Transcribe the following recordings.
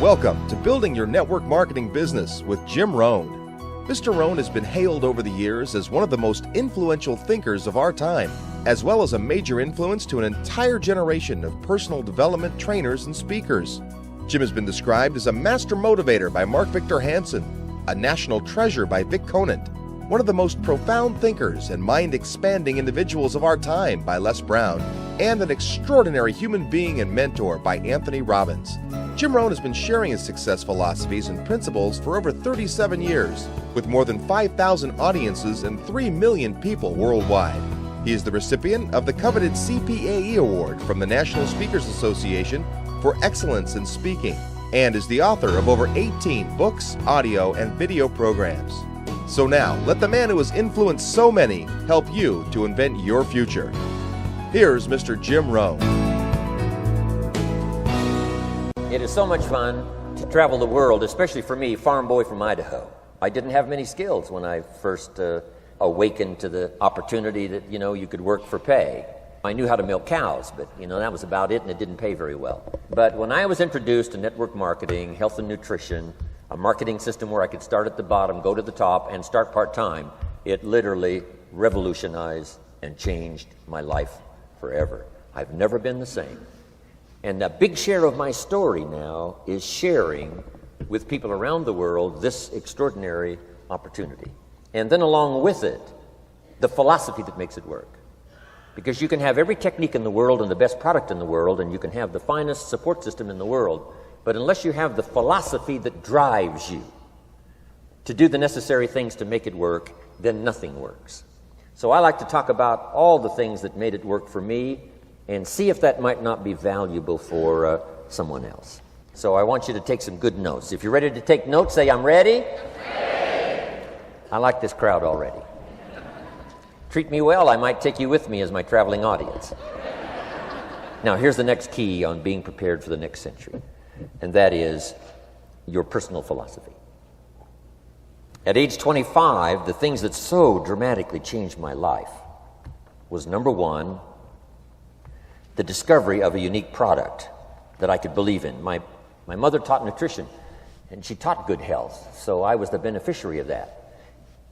Welcome to Building Your Network Marketing Business with Jim Rohn. Mr. Rohn has been hailed over the years as one of the most influential thinkers of our time, as well as a major influence to an entire generation of personal development trainers and speakers. Jim has been described as a master motivator by Mark Victor Hansen, a national treasure by Vic Conant, one of the most profound thinkers and mind-expanding individuals of our time by Les Brown, and an extraordinary human being and mentor by Anthony Robbins. Jim Rohn has been sharing his success philosophies and principles for over 37 years, with more than 5,000 audiences and 3 million people worldwide. He is the recipient of the coveted CPAE Award from the National Speakers Association for excellence in speaking, and is the author of over 18 books, audio, and video programs. So now, let the man who has influenced so many help you to invent your future. Here's Mr. Jim Rohn. It is so much fun to travel the world, especially for me, farm boy from Idaho. I didn't have many skills when I first awakened to the opportunity that, you could work for pay. I knew how to milk cows, but, that was about it, and it didn't pay very well. But when I was introduced to network marketing, health and nutrition, a marketing system where I could start at the bottom, go to the top, and start part-time, it literally revolutionized and changed my life forever. I've never been the same. And a big share of my story now is sharing with people around the world this extraordinary opportunity. And then along with it, the philosophy that makes it work. Because you can have every technique in the world and the best product in the world, and you can have the finest support system in the world, but unless you have the philosophy that drives you to do the necessary things to make it work, then nothing works. So I like to talk about all the things that made it work for me and see if that might not be valuable for someone else. So I want you to take some good notes. If you're ready to take notes, say, I'm ready. I like this crowd already. Treat me well, I might take you with me as my traveling audience. Now, here's the next key on being prepared for the next century, and that is your personal philosophy. At age 25, the things that so dramatically changed my life was, number one, the discovery of a unique product that I could believe in. My mother taught nutrition, and she taught good health, so I was the beneficiary of that.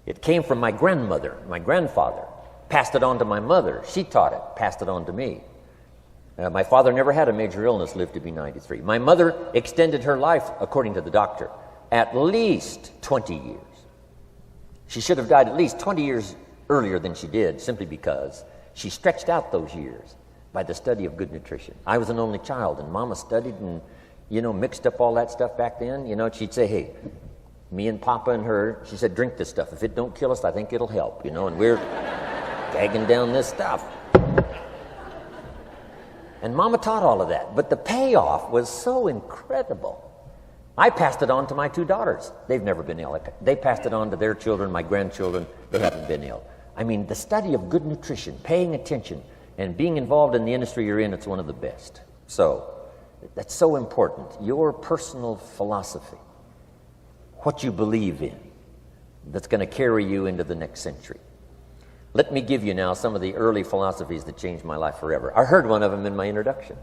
It came from my grandmother, my grandfather, passed it on to my mother. She taught it, passed it on to me. My father never had a major illness, lived to be 93. My mother extended her life, according to the doctor, at least 20 years. She should have died at least 20 years earlier than she did, simply because she stretched out those years by the study of good nutrition. I was an only child, and Mama studied and, mixed up all that stuff back then. She'd say, hey, me and Papa and her, she said, drink this stuff. If it don't kill us, I think it'll help, and we're gagging down this stuff. And Mama taught all of that, but the payoff was so incredible. I passed it on to my 2 daughters. They've never been ill. They passed it on to their children, my grandchildren. They haven't been ill. I mean, the study of good nutrition, paying attention, and being involved in the industry you're in, it's one of the best. So, that's so important. Your personal philosophy, what you believe in, that's going to carry you into the next century. Let me give you now some of the early philosophies that changed my life forever. I heard one of them in my introduction.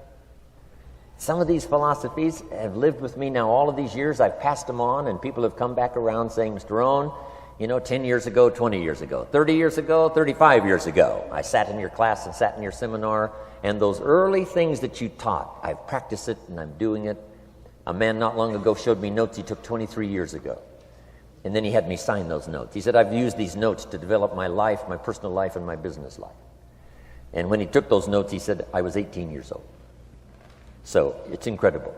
Some of these philosophies have lived with me now all of these years. I've passed them on, and people have come back around saying, Mr. Rohn, 10 years ago, 20 years ago, 30 years ago, 35 years ago, I sat in your class and sat in your seminar, and those early things that you taught, I've practiced it and I'm doing it. A man not long ago showed me notes he took 23 years ago. And then he had me sign those notes. He said, I've used these notes to develop my life, my personal life, and my business life. And when he took those notes, he said, I was 18 years old. So it's incredible.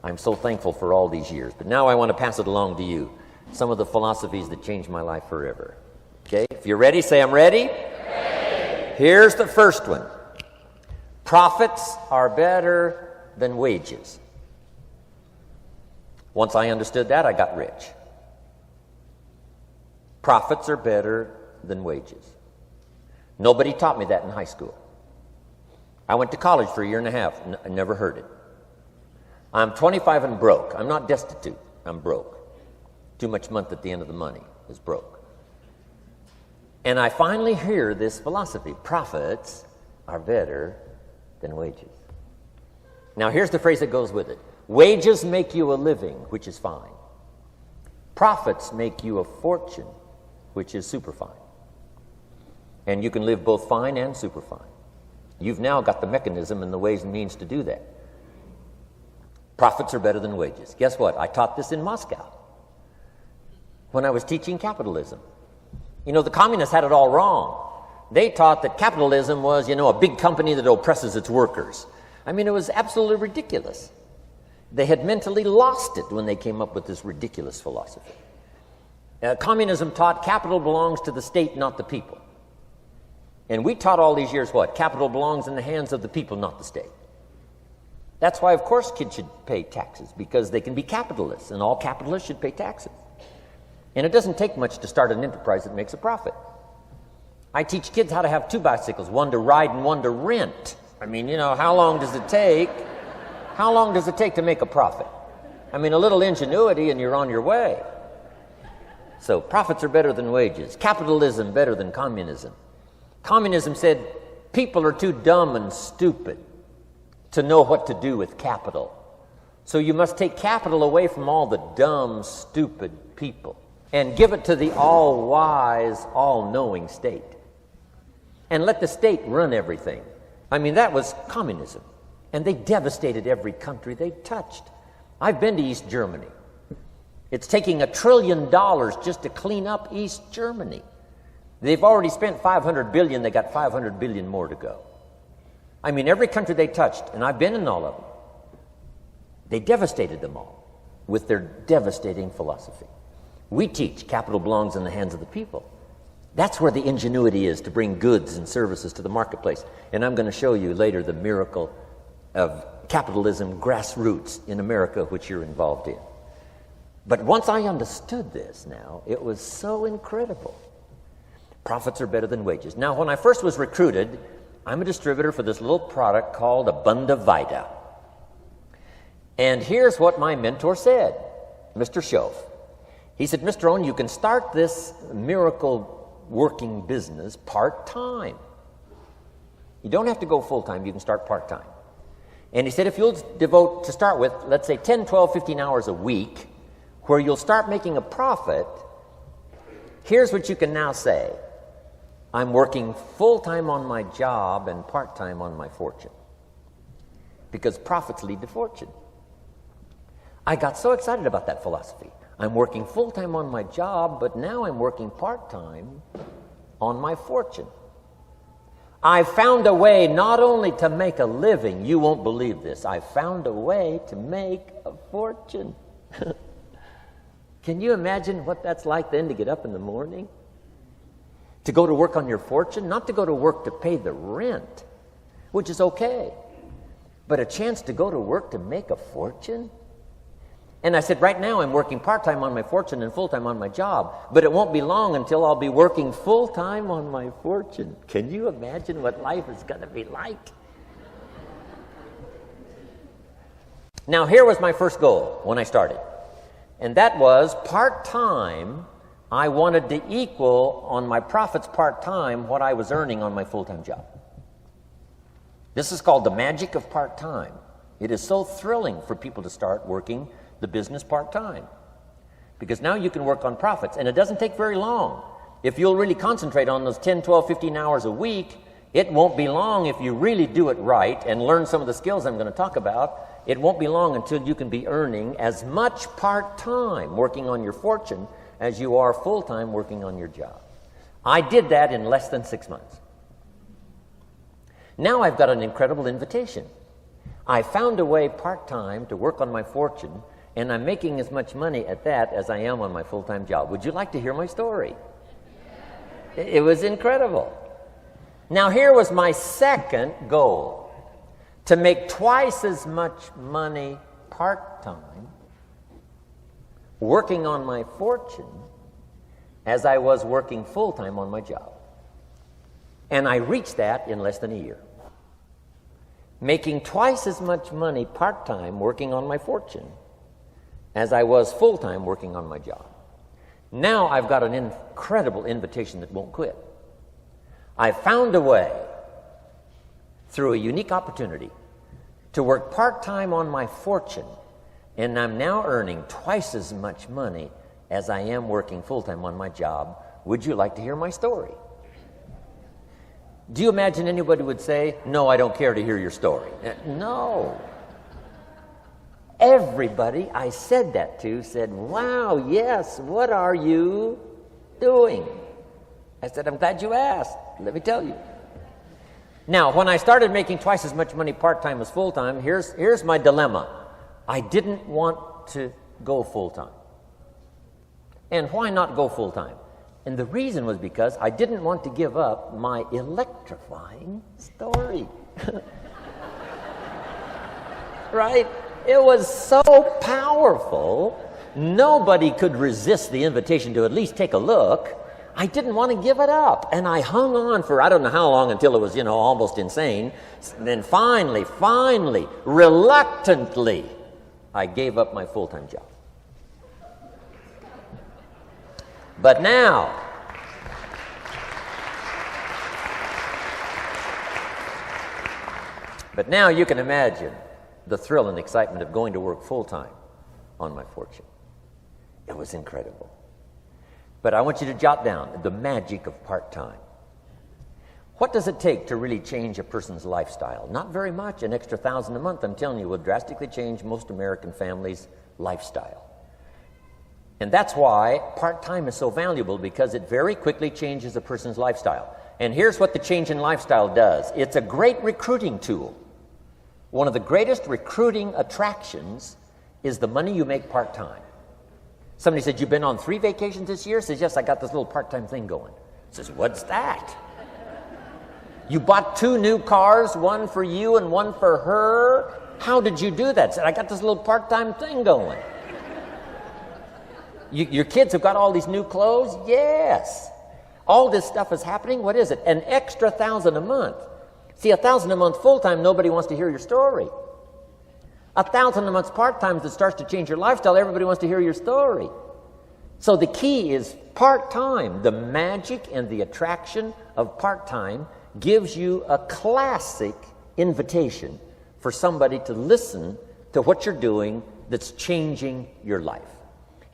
I'm so thankful for all these years. But now I want to pass it along to you. Some of the philosophies that changed my life forever. Okay? If you're ready, say, I'm ready. Ready. Here's the first one. Profits are better than wages. Once I understood that, I got rich. Profits are better than wages. Nobody taught me that in high school. I went to college for a year and a half. I never heard it. I'm 25 and broke. I'm not destitute. I'm broke. Too much month at the end of the money is broke. And I finally hear this philosophy. Profits are better than wages. Now here's the phrase that goes with it. Wages make you a living, which is fine. Profits make you a fortune, which is superfine. And you can live both fine and superfine. You've now got the mechanism and the ways and means to do that. Profits are better than wages. Guess what? I taught this in Moscow when I was teaching capitalism. You know, the communists had it all wrong. They taught that capitalism was, a big company that oppresses its workers. I mean, it was absolutely ridiculous. They had mentally lost it when they came up with this ridiculous philosophy. Communism taught capital belongs to the state, not the people. And we taught all these years what? Capital belongs in the hands of the people, not the state. That's why, of course, kids should pay taxes, because they can be capitalists, and all capitalists should pay taxes. And it doesn't take much to start an enterprise that makes a profit. I teach kids how to have two bicycles, one to ride and one to rent. I mean, how long does it take? How long does it take to make a profit? I mean, a little ingenuity and you're on your way. So profits are better than wages. Capitalism better than communism. Communism said people are too dumb and stupid to know what to do with capital. So you must take capital away from all the dumb, stupid people and give it to the all-wise, all-knowing state. And let the state run everything. I mean, that was communism. And they devastated every country they touched. I've been to East Germany. It's taking $1 trillion just to clean up East Germany. They've already spent $500 billion. They got $500 billion more to go. I mean, every country they touched, and I've been in all of them, they devastated them all with their devastating philosophy. We teach capital belongs in the hands of the people. That's where the ingenuity is to bring goods and services to the marketplace. And I'm going to show you later the miracle of capitalism grassroots in America, which you're involved in. But once I understood this now, it was so incredible. Profits are better than wages. Now, when I first was recruited, I'm a distributor for this little product called Abunda Vita. And here's what my mentor said, Mr. Schoaf. He said, Mr. Rohn, you can start this miracle working business part-time. You don't have to go full-time. You can start part-time. And he said, if you'll devote, to start with, let's say 10, 12, 15 hours a week, where you'll start making a profit, here's what you can now say. I'm working full-time on my job and part-time on my fortune. Because profits lead to fortune. I got so excited about that philosophy. I'm working full-time on my job, but now I'm working part-time on my fortune. I found a way not only to make a living, you won't believe this, I found a way to make a fortune. Can you imagine what that's like then to get up in the morning? To go to work on your fortune? Not to go to work to pay the rent, which is okay, but a chance to go to work to make a fortune? And I said, right now I'm working part-time on my fortune and full-time on my job, but it won't be long until I'll be working full-time on my fortune. Can you imagine what life is going to be like? Now, here was my first goal when I started, and that was part-time. I wanted to equal on my profits part-time what I was earning on my full-time job. This is called the magic of part-time. It is so thrilling for people to start working the business part-time, because now you can work on profits, and it doesn't take very long. If you'll really concentrate on those 10, 12, 15 hours a week, it won't be long if you really do it right and learn some of the skills I'm going to talk about. It won't be long until you can be earning as much part-time working on your fortune as you are full-time working on your job. I did that in less than 6 months. Now I've got an incredible invitation. I found a way part-time to work on my fortune, and I'm making as much money at that as I am on my full-time job. Would you like to hear my story? It was incredible. Now, here was my second goal, to make twice as much money part-time working on my fortune as I was working full-time on my job. And I reached that in less than a year. Making twice as much money part-time working on my fortune as I was full-time working on my job. Now I've got an incredible invitation that won't quit. I found a way, through a unique opportunity, to work part-time on my fortune And I'm now earning twice as much money as I am working full-time on my job. Would you like to hear my story? Do you imagine anybody would say, no, I don't care to hear your story? No. Everybody I said that to said, wow, yes, what are you doing? I said, I'm glad you asked. Let me tell you. Now, when I started making twice as much money part-time as full-time, here's my dilemma. I didn't want to go full-time. And why not go full-time? And the reason was because I didn't want to give up my electrifying story. Right? It was so powerful, nobody could resist the invitation to at least take a look. I didn't want to give it up. And I hung on for I don't know how long until it was, almost insane. And then finally, reluctantly, I gave up my full-time job. But now, you can imagine the thrill and excitement of going to work full-time on my fortune. It was incredible. But I want you to jot down the magic of part-time. What does it take to really change a person's lifestyle? Not very much. An extra $1,000 a month, I'm telling you, will drastically change most American families' lifestyle. And that's why part-time is so valuable, because it very quickly changes a person's lifestyle. And here's what the change in lifestyle does. It's a great recruiting tool. One of the greatest recruiting attractions is the money you make part-time. Somebody said, you've been on 3 vacations this year? Says, yes, I got this little part-time thing going. Says, what's that? You bought 2 new cars, one for you and one for her? How did you do that? Said, I got this little part-time thing going. Your kids have got all these new clothes? Yes. All this stuff is happening. What is it? An extra $1,000 a month. See, $1,000 a month full-time, nobody wants to hear your story. $1,000 a month part-time that starts to change your lifestyle, everybody wants to hear your story. So the key is part-time. The magic and the attraction of part-time gives you a classic invitation for somebody to listen to what you're doing that's changing your life.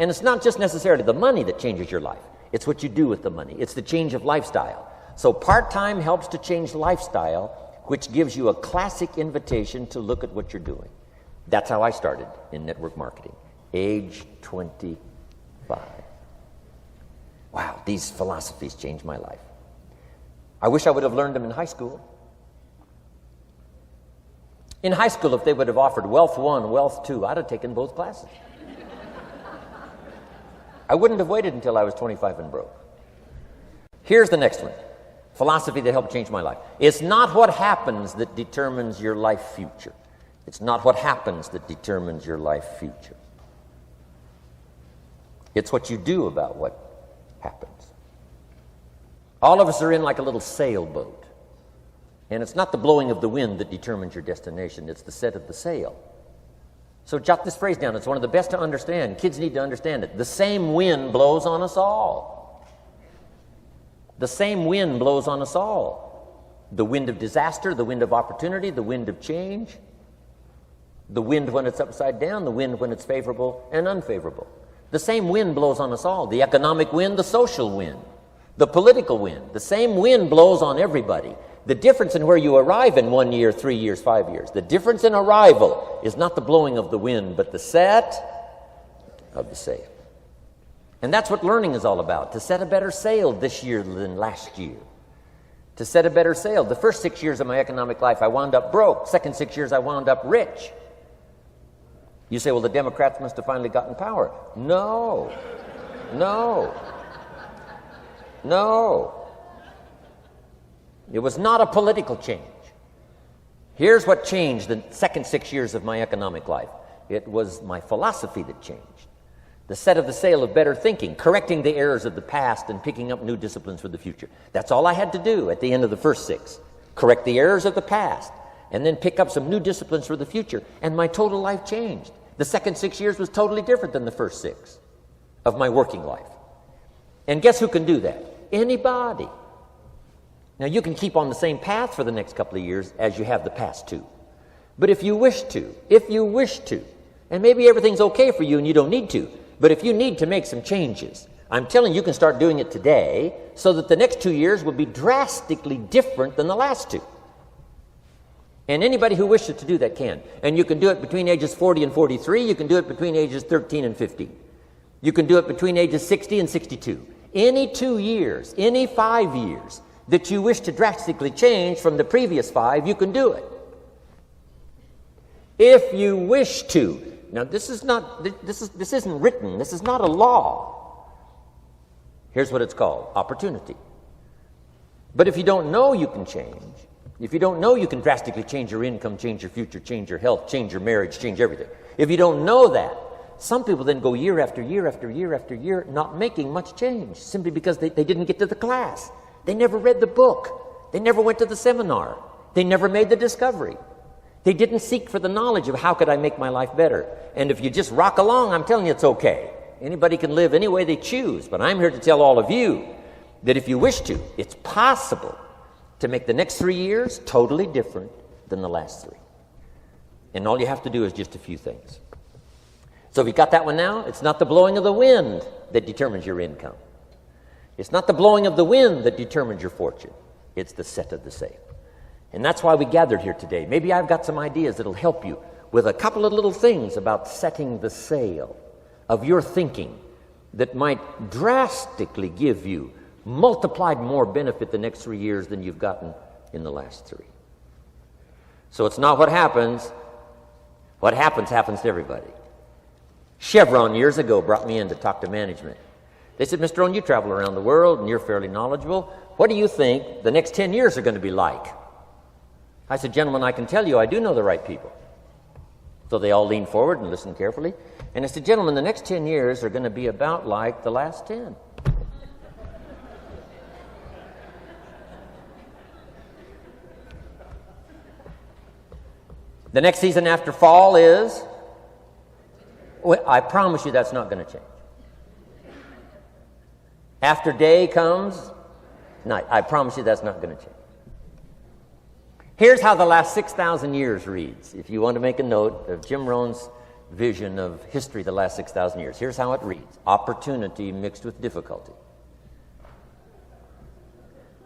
And it's not just necessarily the money that changes your life. It's what you do with the money. It's the change of lifestyle. So part-time helps to change lifestyle, which gives you a classic invitation to look at what you're doing. That's how I started in network marketing, age 25. Wow, these philosophies changed my life. I wish I would have learned them in high school. In high school, if they would have offered Wealth 1, Wealth 2, I'd have taken both classes. I wouldn't have waited until I was 25 and broke. Here's the next one. Philosophy that helped change my life. It's not what happens that determines your life future. It's not what happens that determines your life future. It's what you do about what happens. All of us are in like a little sailboat. And it's not the blowing of the wind that determines your destination. It's the set of the sail. So jot this phrase down. It's one of the best to understand. Kids need to understand it. The same wind blows on us all. The same wind blows on us all. The wind of disaster, the wind of opportunity, the wind of change. The wind when it's upside down, the wind when it's favorable and unfavorable. The same wind blows on us all. The economic wind, the social wind, the political wind. The same wind blows on everybody. The difference in where you arrive in 1 year, 3 years, 5 years, the difference in arrival is not the blowing of the wind, but the set of the sail. And that's what learning is all about, to set a better sail this year than last year. To set a better sail. The first 6 years of my economic life, I wound up broke. Second 6 years, I wound up rich. You say, well, the Democrats must have finally gotten power. No. It was not a political change. Here's what changed the second 6 years of my economic life. It was my philosophy that changed. The set of the sail of better thinking, correcting the errors of the past and picking up new disciplines for the future. That's all I had to do at the end of the first 6. Correct the errors of the past and then pick up some new disciplines for the future. And my total life changed. The second 6 years was totally different than the first 6 of my working life. And guess who can do that? Anybody. Now, you can keep on the same path for the next couple of years as you have the past 2. But if you wish to, And maybe everything's okay for you and you don't need to. But if you need to make some changes, I'm telling you can start doing it today so that the next 2 years will be drastically different than the last 2. And anybody who wishes to do that can. And you can do it between ages 40 and 43. You can do it between ages 13 and 15. You can do it between ages 60 and 62. Any 2 years, any 5 years that you wish to drastically change from the previous 5, you can do it. If you wish to. Now this isn't written. This is not a law. Here's what it's called: opportunity. But if you don't know you can change, if you don't know you can drastically change your income, change your future, change your health, change your marriage, change everything, if you don't know that, some people then go year after year after year after year not making much change simply because they didn't get to the class. They never read the book. They never went to the seminar. They never made the discovery. They didn't seek for the knowledge of how could I make my life better. And if you just rock along, I'm telling you it's okay. Anybody can live any way they choose. But I'm here to tell all of you that if you wish to, it's possible to make the next 3 years totally different than the last 3. And all you have to do is just a few things. So if you got that one now, it's not the blowing of the wind that determines your income. It's not the blowing of the wind that determines your fortune. It's the set of the sail. And that's why we gathered here today. Maybe I've got some ideas that'll help you with a couple of little things about setting the sail of your thinking that might drastically give you multiplied more benefit the next 3 years than you've gotten in the last 3. So it's not what happens. What happens to everybody. Chevron years ago brought me in to talk to management. They said, Mr. Rohn, you travel around the world and you're fairly knowledgeable. What do you think the next 10 years are going to be like? I said, gentlemen, I can tell you I do know the right people. So they all leaned forward and listened carefully. And I said, gentlemen, the next 10 years are going to be about like the last 10. The next season after fall is, well, I promise you that's not going to change. After day comes night. I promise you that's not going to change. Here's how the last 6,000 years reads. If you want to make a note of Jim Rohn's vision of history the last 6,000 years, here's how it reads. Opportunity mixed with difficulty.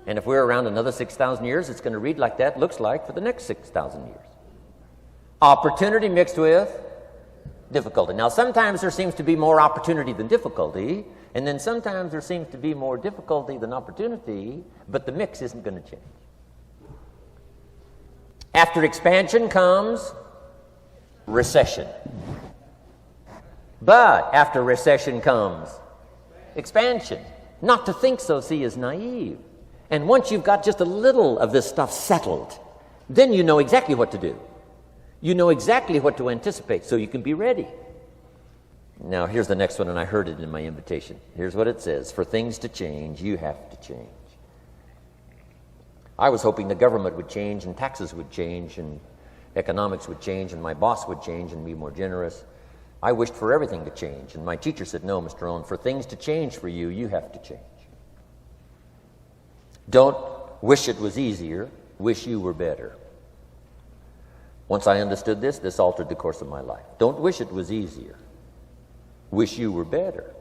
And if we're around another 6,000 years, it's going to read like that looks like for the next 6,000 years. Opportunity mixed with difficulty. Now, sometimes there seems to be more opportunity than difficulty, and then sometimes there seems to be more difficulty than opportunity, but the mix isn't going to change. After expansion comes recession. But after recession comes expansion. Not to think so, see, is naive. And once you've got just a little of this stuff settled, then you know exactly what to do. You know exactly what to anticipate, so you can be ready. Now, here's the next one, and I heard it in my invitation. Here's what it says. For things to change, you have to change. I was hoping the government would change, and taxes would change, and economics would change, and my boss would change and be more generous. I wished for everything to change, and my teacher said, no, Mr. Rohn, for things to change for you, you have to change. Don't wish it was easier, wish you were better. Once I understood this, this altered the course of my life. Don't wish it was easier. Wish you were better.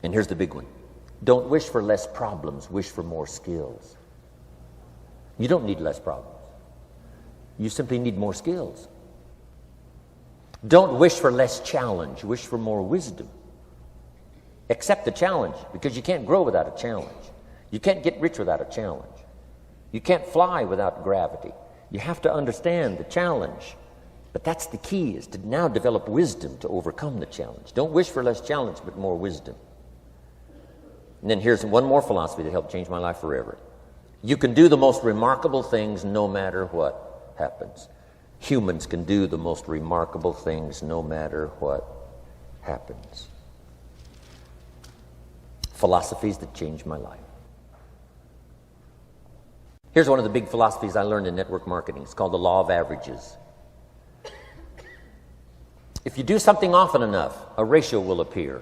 And here's the big one. Don't wish for less problems. Wish for more skills. You don't need less problems. You simply need more skills. Don't wish for less challenge. Wish for more wisdom. Accept the challenge, because you can't grow without a challenge. You can't get rich without a challenge. You can't fly without gravity. You have to understand the challenge. But that's the key, is to now develop wisdom to overcome the challenge. Don't wish for less challenge, but more wisdom. And then here's one more philosophy that helped change my life forever. You can do the most remarkable things no matter what happens. Humans can do the most remarkable things no matter what happens. Philosophies that changed my life. Here's one of the big philosophies I learned in network marketing. It's called the law of averages. If you do something often enough, a ratio will appear.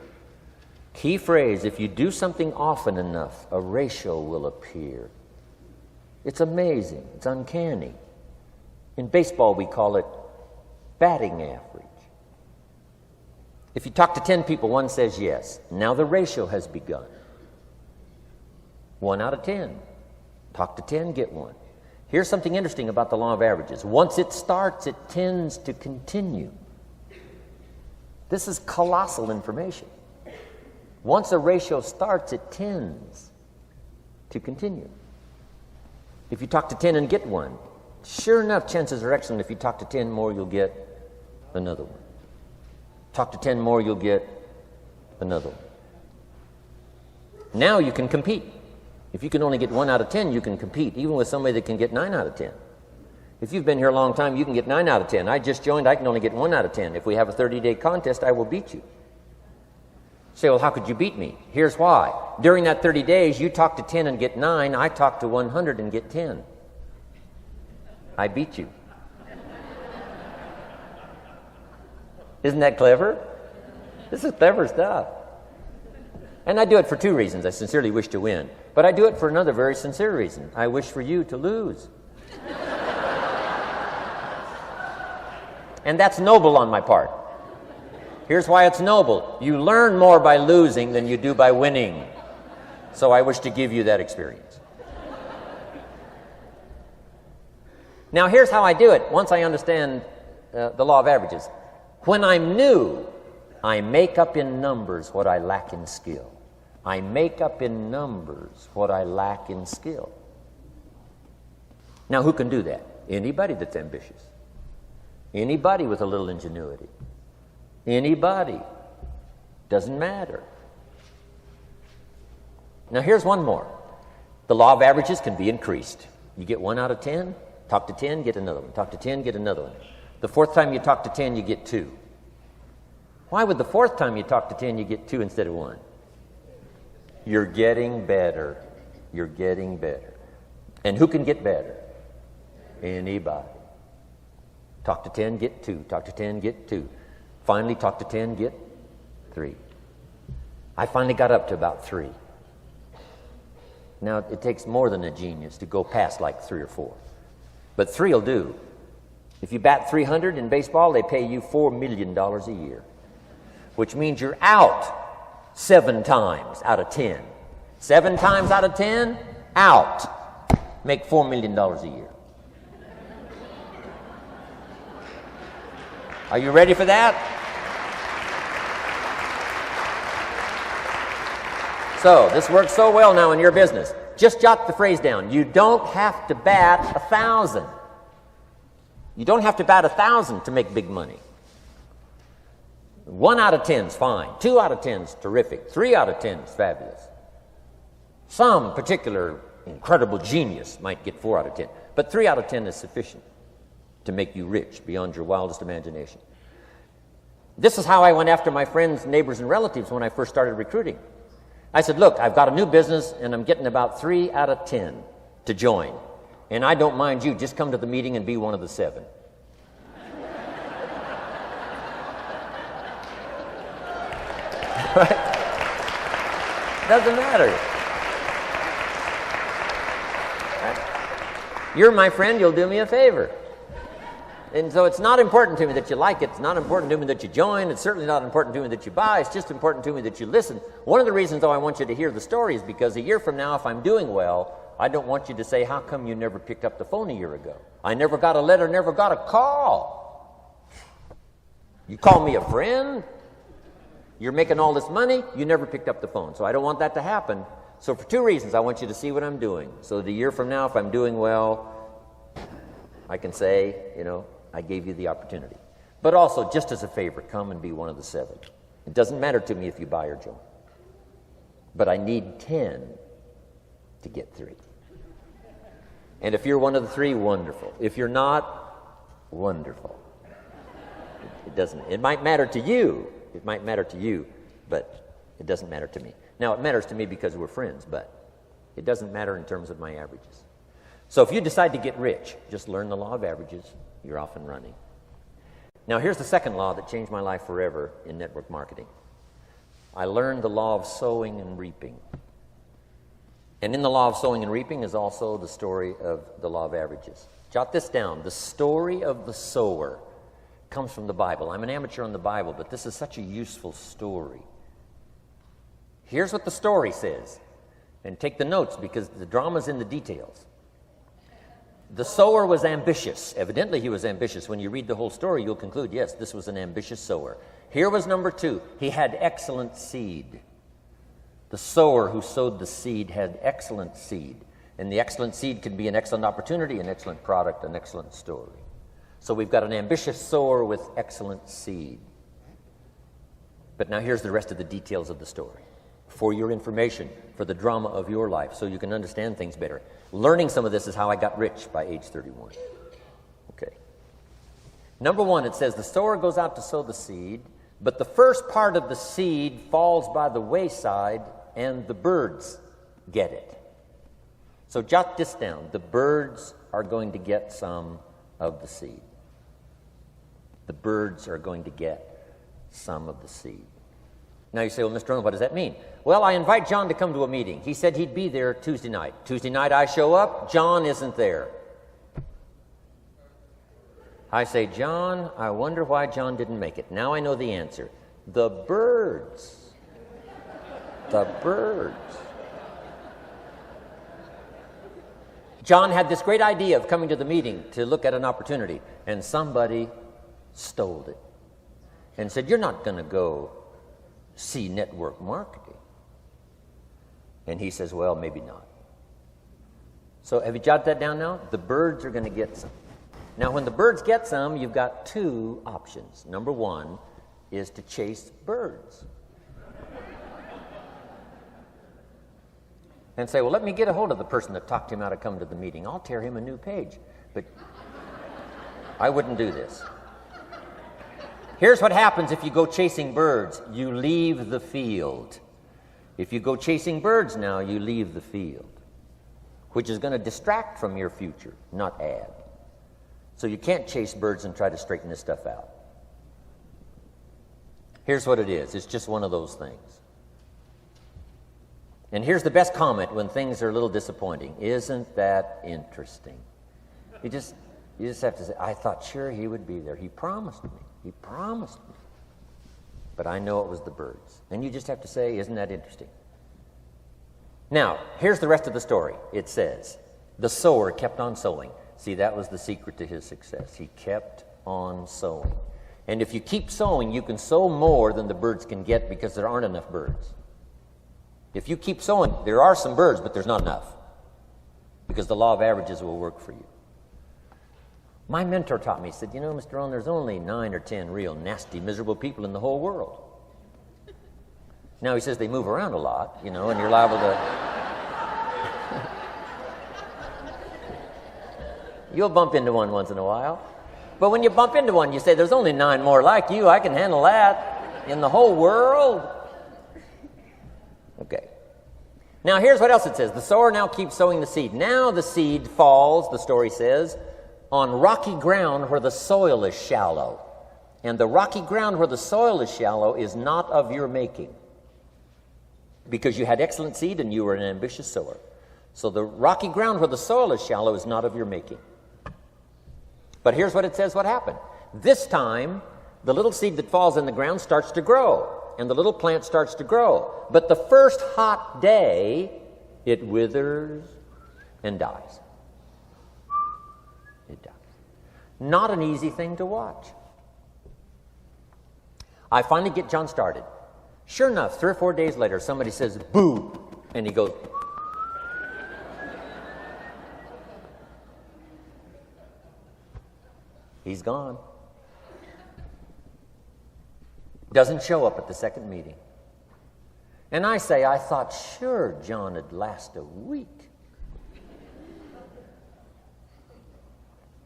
Key phrase, if you do something often enough, a ratio will appear. It's amazing. It's uncanny. In baseball, we call it batting average. If you talk to 10 people, one says yes. Now the ratio has begun. 1 out of 10. Talk to 10, get 1. Here's something interesting about the law of averages. Once it starts, it tends to continue. This is colossal information. Once a ratio starts, it tends to continue. If you talk to 10 and get 1, sure enough, chances are excellent. If you talk to 10 more, you'll get another one. Talk to 10 more, you'll get another one. Now you can compete. If you can only get 1 out of 10, you can compete, even with somebody that can get 9 out of 10. If you've been here a long time, you can get 9 out of 10. I just joined, I can only get 1 out of 10. If we have a 30-day contest, I will beat you. Say, well, how could you beat me? Here's why. During that 30 days, you talk to 10 and get 9. I talk to 100 and get 10. I beat you. Isn't that clever? This is clever stuff. And I do it for 2 reasons. I sincerely wish to win. But I do it for another very sincere reason. I wish for you to lose. And that's noble on my part. Here's why it's noble. You learn more by losing than you do by winning. So I wish to give you that experience. Now here's how I do it once I understand the law of averages. When I'm new, I make up in numbers what I lack in skill. I make up in numbers what I lack in skill. Now who can do that? Anybody that's ambitious. Anybody with a little ingenuity. Anybody. Doesn't matter. Now here's one more. The law of averages can be increased. You get 1 out of 10, talk to 10, get another one. Talk to 10, get another one. The 4th time you talk to 10, you get 2. Why would the 4th time you talk to 10, you get 2 instead of 1? You're getting better. You're getting better. And who can get better? Anybody. Talk to 10, get 2. Talk to 10, get 2. Finally, talk to 10, get 3. I finally got up to about 3. Now, it takes more than a genius to go past like 3 or 4. But 3 will do. If you bat 300 in baseball, they pay you $4 million a year, which means you're out 7 times out of 10. 7 times out of 10, out. Make $4 million a year. Are you ready for that? So, this works so well now in your business. Just jot the phrase down. You don't have to bat 1,000. You don't have to bat 1,000 to make big money. 1 out of 10 is fine. 2 out of 10 is terrific. 3 out of 10 is fabulous. Some particular incredible genius might get 4 out of 10. But 3 out of 10 is sufficient to make you rich beyond your wildest imagination. This is how I went after my friends, neighbors, and relatives when I first started recruiting. I said, look, I've got a new business, and I'm getting about 3 out of 10 to join. And I don't mind you. Just come to the meeting and be one of the 7. Right? Doesn't matter. Right? You're my friend, you'll do me a favor. And so it's not important to me that you like it. It's not important to me that you join. It's certainly not important to me that you buy. It's just important to me that you listen. One of the reasons, though, I want you to hear the story is because a year from now, if I'm doing well, I don't want you to say, how come you never picked up the phone a year ago? I never got a letter, never got a call. You call me a friend? You're making all this money, you never picked up the phone. So I don't want that to happen. So for 2 reasons, I want you to see what I'm doing. So that a year from now, if I'm doing well, I can say, I gave you the opportunity. But also, just as a favor, come and be one of the 7. It doesn't matter to me if you buy or join. But I need 10 to get 3. And if you're one of the 3, wonderful. If you're not, wonderful. It might matter to you. It might matter to you, but it doesn't matter to me. Now, it matters to me because we're friends, but it doesn't matter in terms of my averages. So if you decide to get rich, just learn the law of averages. You're off and running. Now, here's the second law that changed my life forever in network marketing. I learned the law of sowing and reaping. And in the law of sowing and reaping is also the story of the law of averages. Jot this down. The story of the sower comes from the Bible. I'm an amateur on the Bible, but this is such a useful story. Here's what the story says. And take the notes because the drama's in the details. The sower was ambitious. Evidently, he was ambitious. When you read the whole story, you'll conclude, yes, this was an ambitious sower. Here was number 2. He had excellent seed. The sower who sowed the seed had excellent seed. And the excellent seed can be an excellent opportunity, an excellent product, an excellent story. So we've got an ambitious sower with excellent seed. But now here's the rest of the details of the story. For your information, for the drama of your life, so you can understand things better. Learning some of this is how I got rich by age 31. Okay. Number 1, it says the sower goes out to sow the seed, but the first part of the seed falls by the wayside and the birds get it. So jot this down. The birds are going to get some of the seed. The birds are going to get some of the seed. Now you say, well, Mr. Rohn, what does that mean? Well, I invite John to come to a meeting. He said he'd be there Tuesday night. Tuesday night I show up, John isn't there. I say, John, I wonder why John didn't make it. Now I know the answer. The birds. The birds. John had this great idea of coming to the meeting to look at an opportunity, and somebody stole it and said, you're not going to go see network marketing. And he says, well, maybe not. So have you jotted that down now? The birds are going to get some. Now, when the birds get some, you've got 2 options. Number 1 is to chase birds. And say, well, let me get a hold of the person that talked him out of coming to the meeting. I'll tear him a new page. But I wouldn't do this. Here's what happens if you go chasing birds. You leave the field. If you go chasing birds now, you leave the field, which is going to distract from your future, not add. So you can't chase birds and try to straighten this stuff out. Here's what it is. It's just one of those things. And here's the best comment when things are a little disappointing. Isn't that interesting? You just have to say, I thought sure he would be there. He promised me. He promised me. But I know it was the birds. And you just have to say, isn't that interesting? Now, here's the rest of the story. It says, the sower kept on sowing. See, that was the secret to his success. He kept on sowing. And if you keep sowing, you can sow more than the birds can get because there aren't enough birds. If you keep sowing, there are some birds, but there's not enough. Because the law of averages will work for you. My mentor taught me, he said, you know, Mr. Rohn, there's only 9 or 10 real nasty, miserable people in the whole world. Now he says they move around a lot, you know, and you're liable to... You'll bump into one once in a while. But when you bump into one, you say, there's only 9 more like you. I can handle that in the whole world. Okay. Now here's what else it says. The sower now keeps sowing the seed. Now the seed falls, the story says, on rocky ground where the soil is shallow. And the rocky ground where the soil is shallow is not of your making. Because you had excellent seed and you were an ambitious sower. So the rocky ground where the soil is shallow is not of your making. But here's what it says what happened. This time, the little seed that falls in the ground starts to grow. And the little plant starts to grow. But the first hot day, it withers and dies. It dies. Not an easy thing to watch. I finally get John started. Sure enough, 3 or 4 days later, somebody says, boo, and he goes, he's gone. Doesn't show up at the second meeting. And I say, I thought sure John would last a week.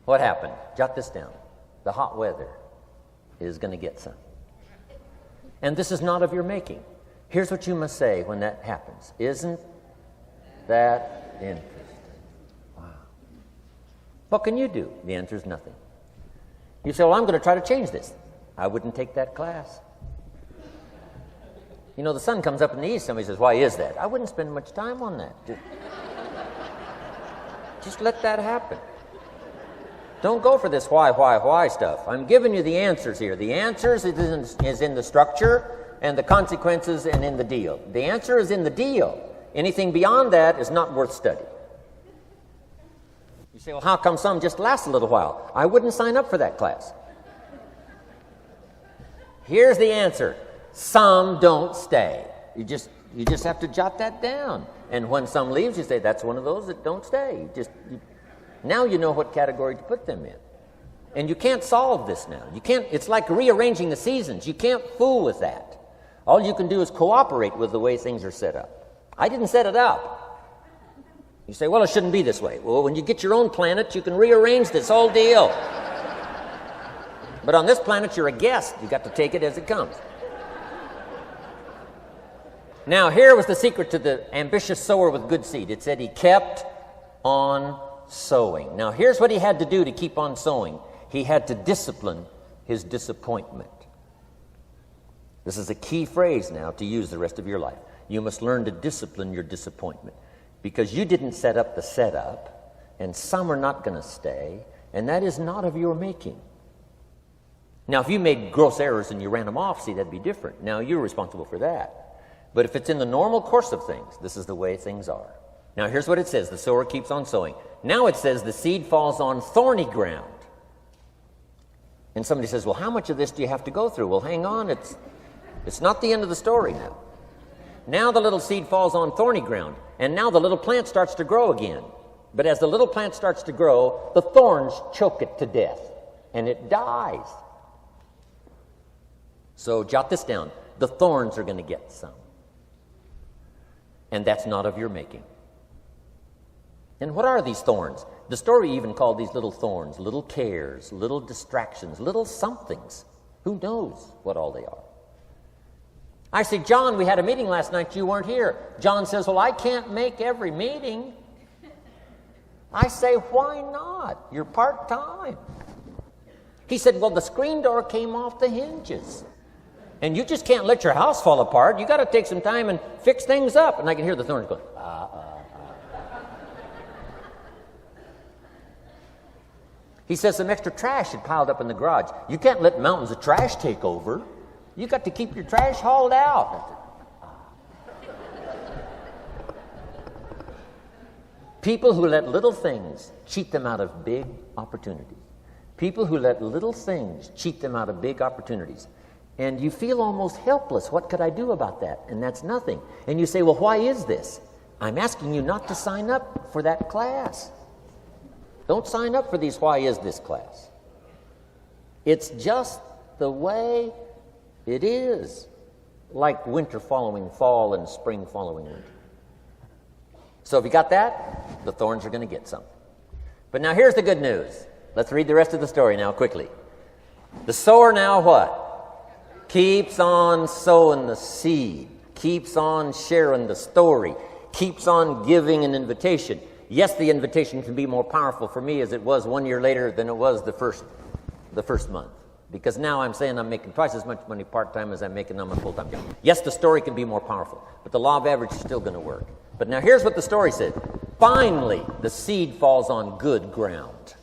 What happened? Jot this down. The hot weather is going to get some. And this is not of your making. Here's what you must say when that happens. Isn't that interesting? Wow. What can you do? The answer is nothing. You say, well, I'm going to try to change this. I wouldn't take that class. You know, the sun comes up in the east. Somebody says, why is that? I wouldn't spend much time on that. Just let that happen. Don't go for this why stuff. I'm giving you the answers here. The answers is in the structure and the consequences and in the deal. The answer is in the deal. Anything beyond that is not worth study. You say, well, how come some just last a little while? I wouldn't sign up for that class. Here's the answer. Some don't stay. You just have to jot that down. And when some leaves, you say, that's one of those that don't stay. Now you know what category to put them in. And you can't solve this now. It's like rearranging the seasons. You can't fool with that. All you can do is cooperate with the way things are set up. I didn't set it up. You say, well, it shouldn't be this way. Well, when you get your own planet, you can rearrange this whole deal. But on this planet, you're a guest. You got to take it as it comes. Now, here was the secret to the ambitious sower with good seed. It said he kept on sowing. Now, here's what he had to do to keep on sowing. He had to discipline his disappointment. This is a key phrase now to use the rest of your life. You must learn to discipline your disappointment, because you didn't set up the setup, and some are not going to stay, and that is not of your making. Now, if you made gross errors and you ran them off, see, that'd be different. Now, you're responsible for that. But if it's in the normal course of things, this is the way things are. Now, here's what it says. The sower keeps on sowing. Now it says the seed falls on thorny ground. And somebody says, well, how much of this do you have to go through? Well, hang on. It's not the end of the story now. Now the little seed falls on thorny ground. And now the little plant starts to grow again. But as the little plant starts to grow, the thorns choke it to death. And it dies. So jot this down. The thorns are going to get some. And that's not of your making. And what are these thorns? The story even called these little thorns, little cares, little distractions, little somethings. Who knows what all they are? I say, John, we had a meeting last night. You weren't here. John says, well, I can't make every meeting. I say, why not? You're part-time. He said, well, the screen door came off the hinges. And you just can't let your house fall apart. You got to take some time and fix things up. And I can hear the thorns going, He says some extra trash had piled up in the garage. You can't let mountains of trash take over. You got to keep your trash hauled out. People who let little things cheat them out of big opportunities. People who let little things cheat them out of big opportunities. And you feel almost helpless. What could I do about that? And that's nothing. And you say, well, why is this? I'm asking you not to sign up for that class. Don't sign up for these why is this class. It's just the way it is. Like winter following fall and spring following winter. So if you got that, the thorns are going to get some. But now here's the good news. Let's read the rest of the story now quickly. The sower now what? Keeps on sowing the seed. Keeps on sharing the story. Keeps on giving an invitation. Yes, the invitation can be more powerful for me as it was 1 year later than it was the first month. Because now I'm saying I'm making twice as much money part-time as I'm making on my full-time job. Yes, the story can be more powerful, but the law of average is still going to work. But now here's what the story said. Finally, the seed falls on good ground.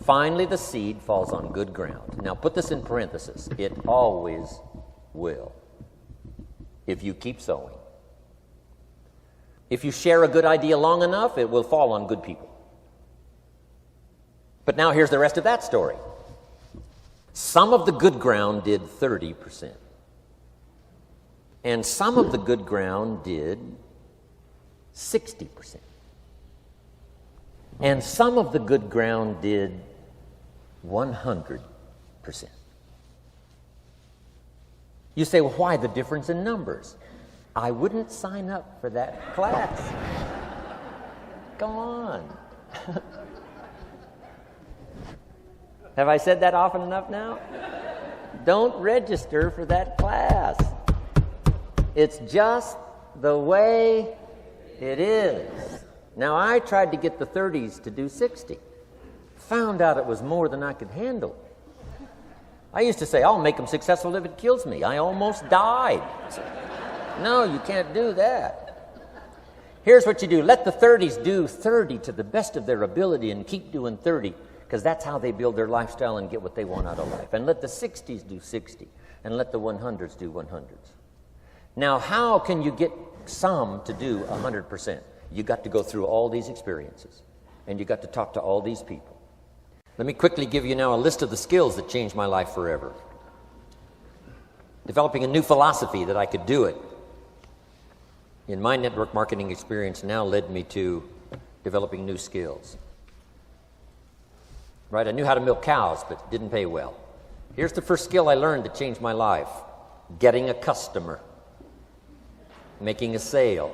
Finally, the seed falls on good ground. Now put this in parentheses. It always will, if you keep sowing. If you share a good idea long enough, it will fall on good people. But now here's the rest of that story. Some of the good ground did 30%. And some of the good ground did 60%. And some of the good ground did 100%. You say, well, why the difference in numbers? I wouldn't sign up for that class. Go on. Have I said that often enough now? Don't register for that class. It's just the way it is. Now, I tried to get the 30s to do 60. Found out it was more than I could handle. I used to say, I'll make them successful if it kills me. I almost died. No, you can't do that. Here's what you do. Let the 30s do 30 to the best of their ability and keep doing 30. because that's how they build their lifestyle and get what they want out of life. And let the 60s do 60, and let the 100s do 100s. Now, how can you get some to do 100%? You got to go through all these experiences, and you got to talk to all these people. Let me quickly give you now a list of the skills that changed my life forever. Developing a new philosophy that I could do it in my network marketing experience now led me to developing new skills. Right? I knew how to milk cows, but it didn't pay well. Here's the first skill I learned that changed my life: getting a customer, making a sale.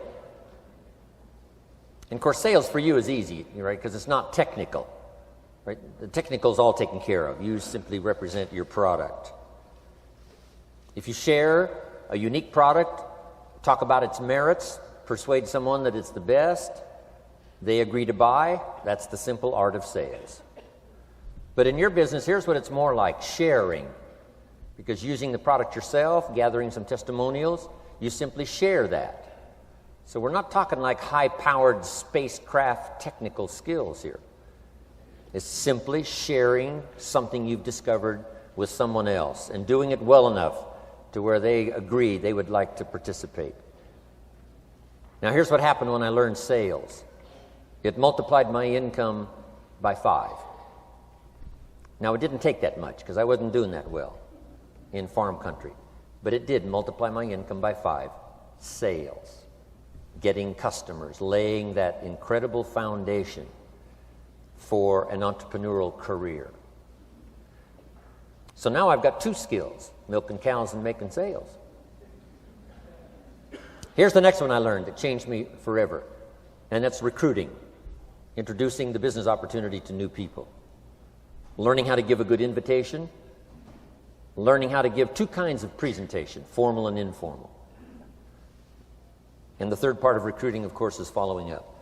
And of course, sales for you is easy, right? Because it's not technical. Right? The technical is all taken care of. You simply represent your product. If you share a unique product, talk about its merits, persuade someone that it's the best, they agree to buy, that's the simple art of sales. But in your business, here's what it's more like: sharing. Because using the product yourself, gathering some testimonials, you simply share that. So we're not talking like high-powered spacecraft technical skills here. It's simply sharing something you've discovered with someone else and doing it well enough to where they agree they would like to participate. Now, here's what happened when I learned sales. It multiplied my income by 5. Now, it didn't take that much because I wasn't doing that well in farm country, but it did multiply my income by 5. Sales, getting customers, laying that incredible foundation for an entrepreneurial career. So now I've got 2 skills: milking cows and making sales. Here's the next one I learned that changed me forever, and that's recruiting, introducing the business opportunity to new people, learning how to give a good invitation, learning how to give 2 kinds of presentation, formal and informal. And the third part of recruiting, of course, is following up.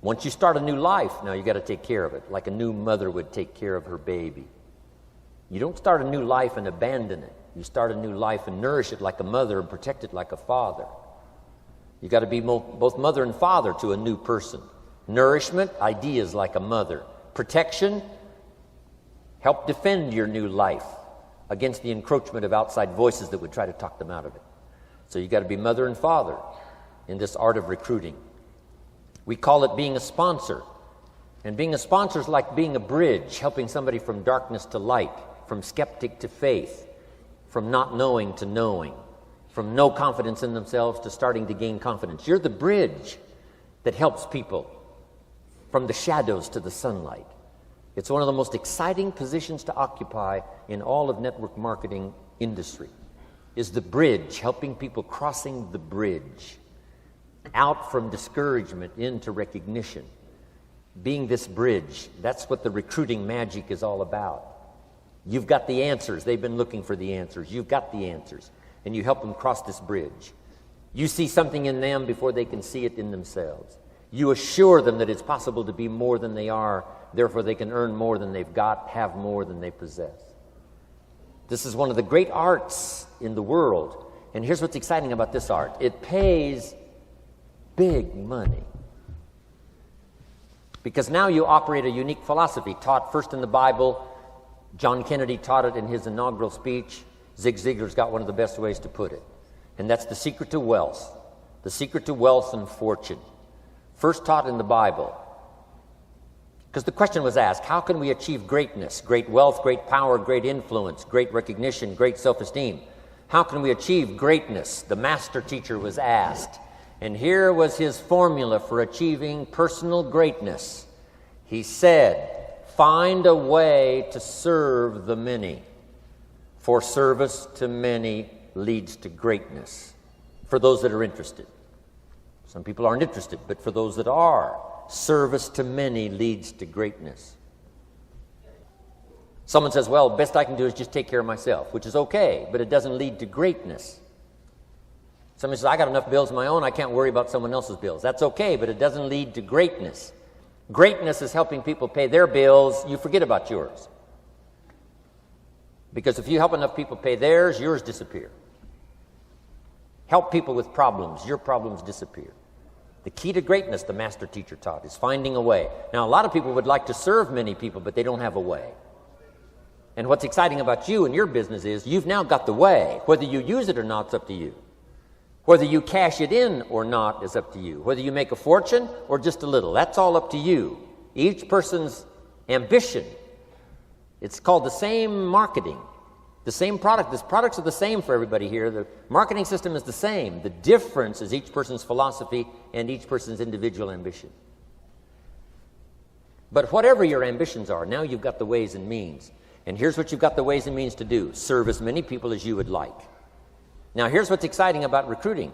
Once you start a new life, now you got to take care of it, like a new mother would take care of her baby. You don't start a new life and abandon it. You start a new life and nourish it like a mother and protect it like a father. You got to be both mother and father to a new person. Nourishment, ideas like a mother. Protection, help defend your new life against the encroachment of outside voices that would try to talk them out of it. So you got to be mother and father in this art of recruiting. We call it being a sponsor. And being a sponsor is like being a bridge, helping somebody from darkness to light, from skeptic to faith, from not knowing to knowing, from no confidence in themselves to starting to gain confidence. You're the bridge that helps people from the shadows to the sunlight. It's one of the most exciting positions to occupy in all of network marketing industry, is the bridge, helping people crossing the bridge out from discouragement into recognition. Being this bridge, that's what the recruiting magic is all about. You've got the answers. They've been looking for the answers. You've got the answers, and you help them cross this bridge. You see something in them before they can see it in themselves. You assure them that it's possible to be more than they are, therefore they can earn more than they've got, have more than they possess. This is one of the great arts in the world, and here's what's exciting about this art. It pays big money. Because now you operate a unique philosophy taught first in the Bible. John Kennedy taught it in his inaugural speech. Zig Ziglar's got one of the best ways to put it. And that's the secret to wealth. The secret to wealth and fortune. First taught in the Bible. Because the question was asked, how can we achieve greatness, great wealth, great power, great influence, great recognition, great self-esteem? How can we achieve greatness? The master teacher was asked. And here was his formula for achieving personal greatness. He said, find a way to serve the many, for service to many leads to greatness. For those that are interested. Some people aren't interested, but for those that are, service to many leads to greatness. Someone says, well, best I can do is just take care of myself, which is okay, but it doesn't lead to greatness. Somebody says, I got enough bills of my own, I can't worry about someone else's bills. That's okay, but it doesn't lead to greatness. Greatness is helping people pay their bills. You forget about yours. Because if you help enough people pay theirs, yours disappear. Help people with problems, your problems disappear. The key to greatness, the master teacher taught, is finding a way. Now, a lot of people would like to serve many people, but they don't have a way. And what's exciting about you and your business is you've now got the way. Whether you use it or not, it's up to you. Whether you cash it in or not is up to you. Whether you make a fortune or just a little, that's all up to you. Each person's ambition, it's called the same marketing, the same product. These products are the same for everybody here. The marketing system is the same. The difference is each person's philosophy and each person's individual ambition. But whatever your ambitions are, now you've got the ways and means. And here's what you've got the ways and means to do. Serve as many people as you would like. Now, here's what's exciting about recruiting.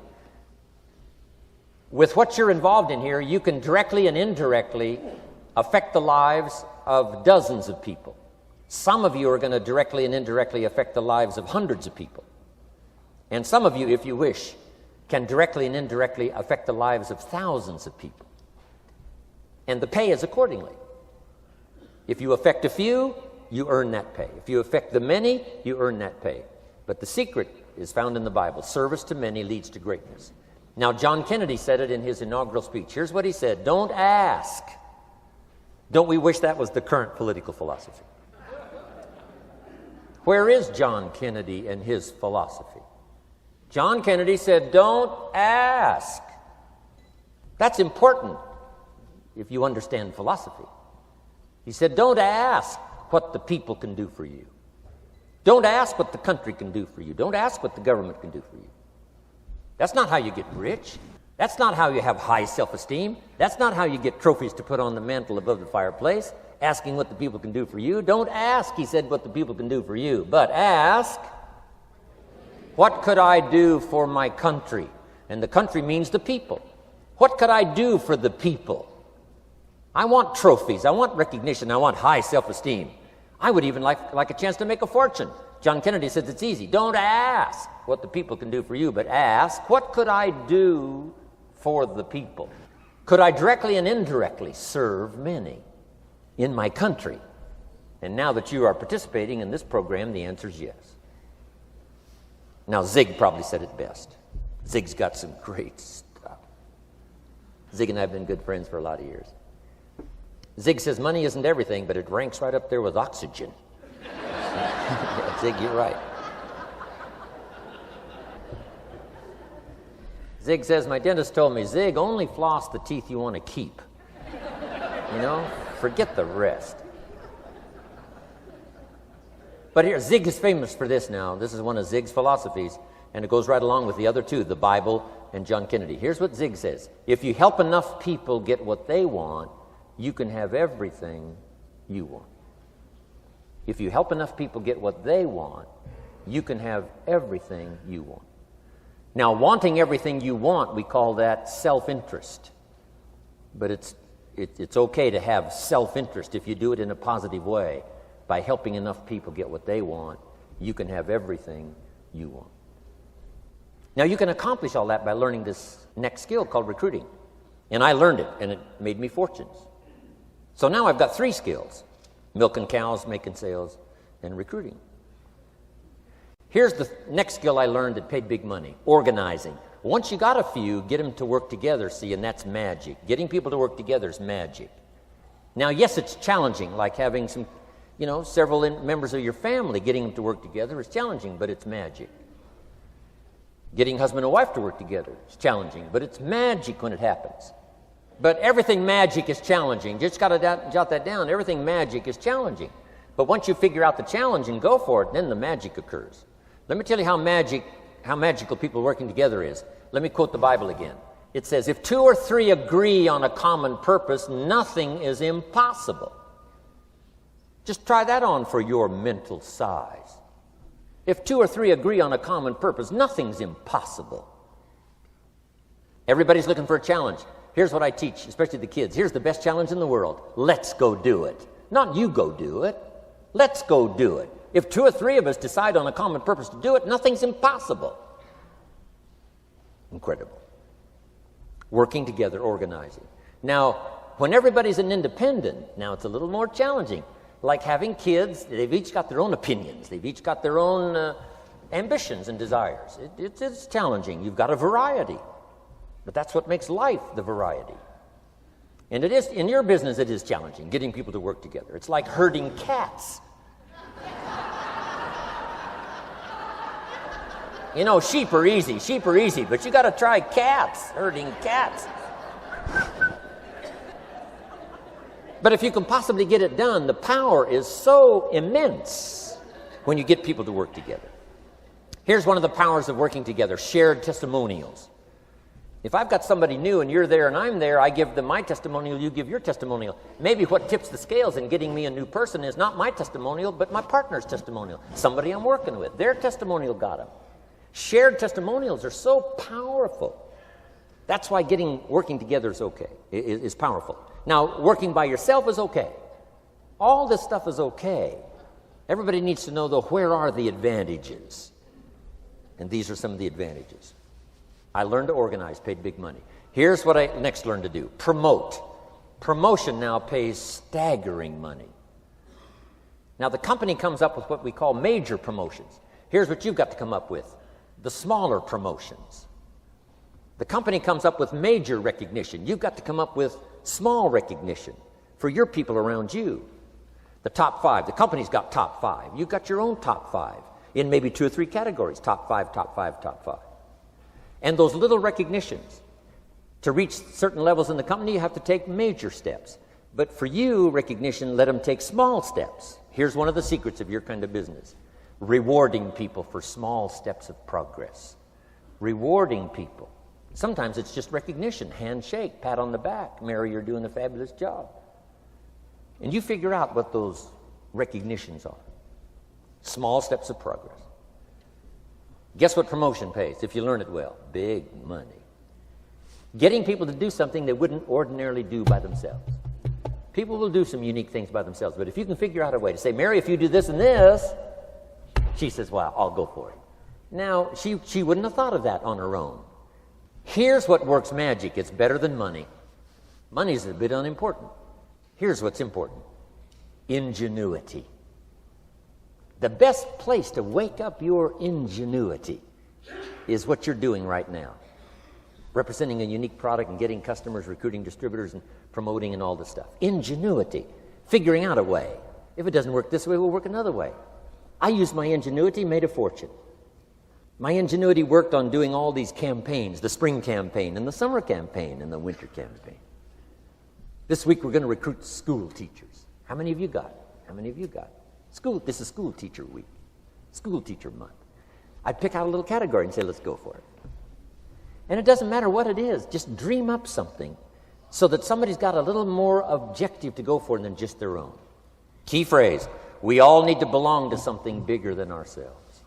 With what you're involved in here, you can directly and indirectly affect the lives of dozens of people. Some of you are going to directly and indirectly affect the lives of hundreds of people. And some of you, if you wish, can directly and indirectly affect the lives of thousands of people. And the pay is accordingly. If you affect a few, you earn that pay. If you affect the many, you earn that pay. But the secret is found in the Bible. Service to many leads to greatness. Now, John Kennedy said it in his inaugural speech. Here's what he said: don't ask. Don't we wish that was the current political philosophy? Where is John Kennedy and his philosophy? John Kennedy said, don't ask. That's important if you understand philosophy. He said, don't ask what the people can do for you. Don't ask what the country can do for you. Don't ask what the government can do for you. That's not how you get rich. That's not how you have high self-esteem. That's not how you get trophies to put on the mantle above the fireplace, asking what the people can do for you. Don't ask, he said, what the people can do for you, but ask, what could I do for my country? And the country means the people. What could I do for the people? I want trophies. I want recognition. I want high self-esteem. I would even like a chance to make a fortune. John Kennedy says it's easy. Don't ask what the people can do for you, but ask, what could I do for the people? Could I directly and indirectly serve many in my country? And now that you are participating in this program, the answer is yes. Now, Zig probably said it best. Zig's got some great stuff. Zig and I have been good friends for a lot of years. Zig says money isn't everything, but it ranks right up there with oxygen. Zig, you're right. Zig says, my dentist told me, Zig, only floss the teeth you want to keep. You know, forget the rest. But here, Zig is famous for this now. This is one of Zig's philosophies, and it goes right along with the other two, the Bible and John Kennedy. Here's what Zig says: if you help enough people get what they want, you can have everything you want. If you help enough people get what they want, you can have everything you want. Now, wanting everything you want, we call that self-interest. But it's okay to have self-interest if you do it in a positive way. By helping enough people get what they want, you can have everything you want. Now, you can accomplish all that by learning this next skill called recruiting. And I learned it, and it made me fortunes. So now I've got 3 skills: milking cows, making sales, and recruiting. Here's the next skill I learned that paid big money: organizing. Once you got a few, get them to work together, see, and that's magic. Getting people to work together is magic. Now, yes, it's challenging, like having several members of your family. Getting them to work together is challenging, but it's magic. Getting husband and wife to work together is challenging, but it's magic when it happens. But everything magic is challenging. Just got to jot that down. Everything magic is challenging. But once you figure out the challenge and go for it, then the magic occurs. Let me tell you how magical people working together is. Let me quote the Bible again. It says, if 2 or 3 agree on a common purpose, nothing is impossible. Just try that on for your mental size. If 2 or 3 agree on a common purpose, nothing's impossible. Everybody's looking for a challenge. Here's what I teach, especially the kids. Here's the best challenge in the world. Let's go do it. Not you go do it. Let's go do it. If 2 or 3 of us decide on a common purpose to do it, nothing's impossible. Incredible. Working together, organizing. Now, when everybody's an independent, now it's a little more challenging. Like having kids, they've each got their own opinions. They've each got their own ambitions and desires. It's challenging. You've got a variety. But that's what makes life the variety. And it is, in your business, it is challenging, getting people to work together. It's like herding cats. You know, sheep are easy, but you got to try cats, herding cats. But if you can possibly get it done, the power is so immense when you get people to work together. Here's one of the powers of working together: shared testimonials. If I've got somebody new and you're there and I'm there, I give them my testimonial, you give your testimonial. Maybe what tips the scales in getting me a new person is not my testimonial, but my partner's testimonial. Somebody I'm working with, their testimonial got them. Shared testimonials are so powerful. That's why working together is okay, is powerful. Now, working by yourself is okay. All this stuff is okay. Everybody needs to know, though, where are the advantages? And these are some of the advantages. I learned to organize, paid big money. Here's what I next learned to do: promote. Promotion now pays staggering money. Now, the company comes up with what we call major promotions. Here's what you've got to come up with: the smaller promotions. The company comes up with major recognition. You've got to come up with small recognition for your people around you. The top 5. The company's got top 5. You've got your own top 5 in maybe 2 or 3 categories: top 5, top 5, top 5. And those little recognitions, to reach certain levels in the company, you have to take major steps. But for you, recognition, let them take small steps. Here's one of the secrets of your kind of business: rewarding people for small steps of progress. Rewarding people. Sometimes it's just recognition, handshake, pat on the back. Mary, you're doing a fabulous job. And you figure out what those recognitions are. Small steps of progress. Guess what promotion pays if you learn it well? Big money. Getting people to do something they wouldn't ordinarily do by themselves. People will do some unique things by themselves, but if you can figure out a way to say, Mary, if you do this and this, she says, well, I'll go for it. Now, she wouldn't have thought of that on her own. Here's what works magic. It's better than money. Money's a bit unimportant. Here's what's important: ingenuity. The best place to wake up your ingenuity is what you're doing right now. Representing a unique product and getting customers, recruiting distributors, and promoting and all this stuff. Ingenuity. Figuring out a way. If it doesn't work this way, we'll work another way. I used my ingenuity, made a fortune. My ingenuity worked on doing all these campaigns: the spring campaign and the summer campaign and the winter campaign. This week we're going to recruit school teachers. How many of you got? How many of you got? This is school teacher week, school teacher month. I'd pick out a little category and say, let's go for it. And it doesn't matter what it is, just dream up something so that somebody's got a little more objective to go for than just their own. Key phrase: we all need to belong to something bigger than ourselves.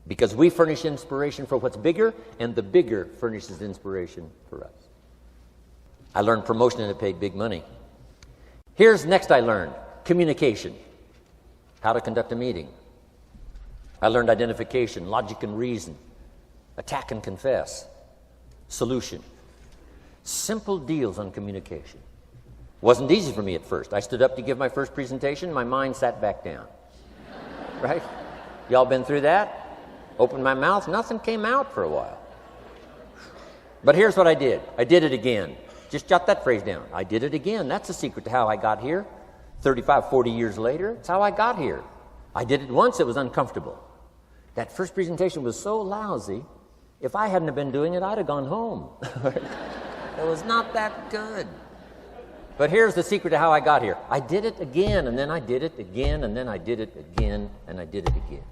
Because we furnish inspiration for what's bigger, and the bigger furnishes inspiration for us. I learned promotion and it paid big money. Here's next I learned: communication. How to conduct a meeting. I learned identification, logic and reason, attack and confess, solution. Simple deals on communication. Wasn't easy for me at first. I stood up to give my first presentation, my mind sat back down. Right? Y'all been through that? Opened my mouth, nothing came out for a while. But here's what I did. I did it again. Just jot that phrase down. I did it again. That's the secret to how I got here. 35, 40 years later, it's how I got here. I did it once, it was uncomfortable. That first presentation was so lousy, if I hadn't have been doing it, I'd have gone home. It was not that good. But here's the secret to how I got here. I did it again, and then I did it again, and then I did it again, and I did it again.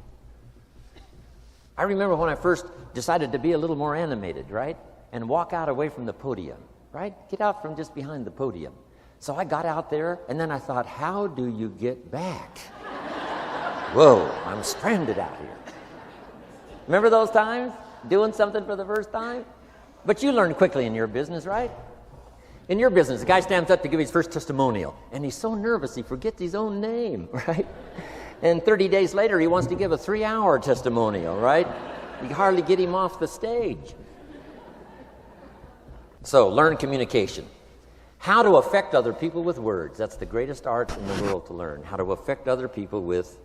I remember when I first decided to be a little more animated, right? And walk out away from the podium, right? Get out from just behind the podium. So I got out there, and then I thought, how do you get back? Whoa, I'm stranded out here. Remember those times? Doing something for the first time? But you learn quickly in your business, right? In your business, the guy stands up to give his first testimonial, and he's so nervous he forgets his own name, right? And 30 days later, he wants to give a 3-hour testimonial, right? You hardly get him off the stage. So, learn communication. How to affect other people with words. That's the greatest art in the world to learn. How to affect other people with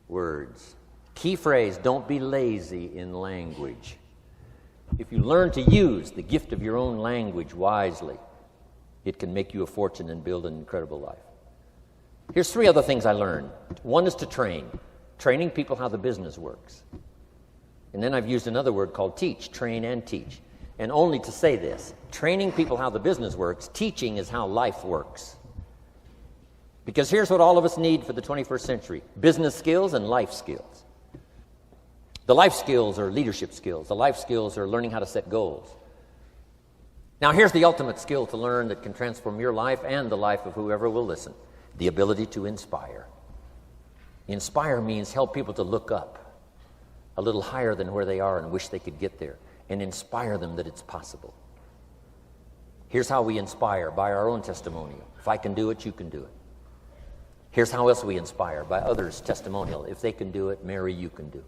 words. Key phrase: don't be lazy in language. If you learn to use the gift of your own language wisely, it can make you a fortune and build an incredible life. Here's 3 other things I learned. One is to train. Training people how the business works. And then I've used another word called teach, train and teach. And only to say this, training people how the business works, teaching is how life works. Because here's what all of us need for the 21st century: business skills and life skills. The life skills are leadership skills. The life skills are learning how to set goals. Now here's the ultimate skill to learn that can transform your life and the life of whoever will listen: the ability to inspire. Inspire means help people to look up a little higher than where they are and wish they could get there, and inspire them that it's possible. Here's how we inspire: by our own testimonial. If I can do it, you can do it. Here's how else we inspire: by others' testimonial. If they can do it, Mary, you can do it.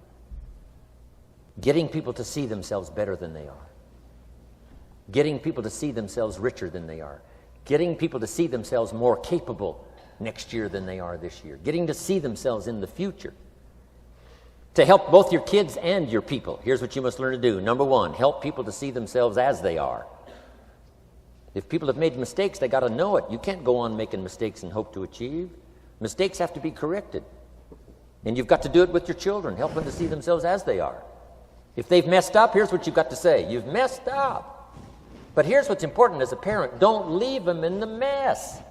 Getting people to see themselves better than they are. Getting people to see themselves richer than they are. Getting people to see themselves more capable next year than they are this year. Getting to see themselves in the future. To help both your kids and your people, here's what you must learn to do. Number 1, help people to see themselves as they are. If people have made mistakes, they got to know it. You can't go on making mistakes and hope to achieve. Mistakes have to be corrected. And you've got to do it with your children. Help them to see themselves as they are. If they've messed up, here's what you've got to say: you've messed up. But here's what's important as a parent: don't leave them in the mess.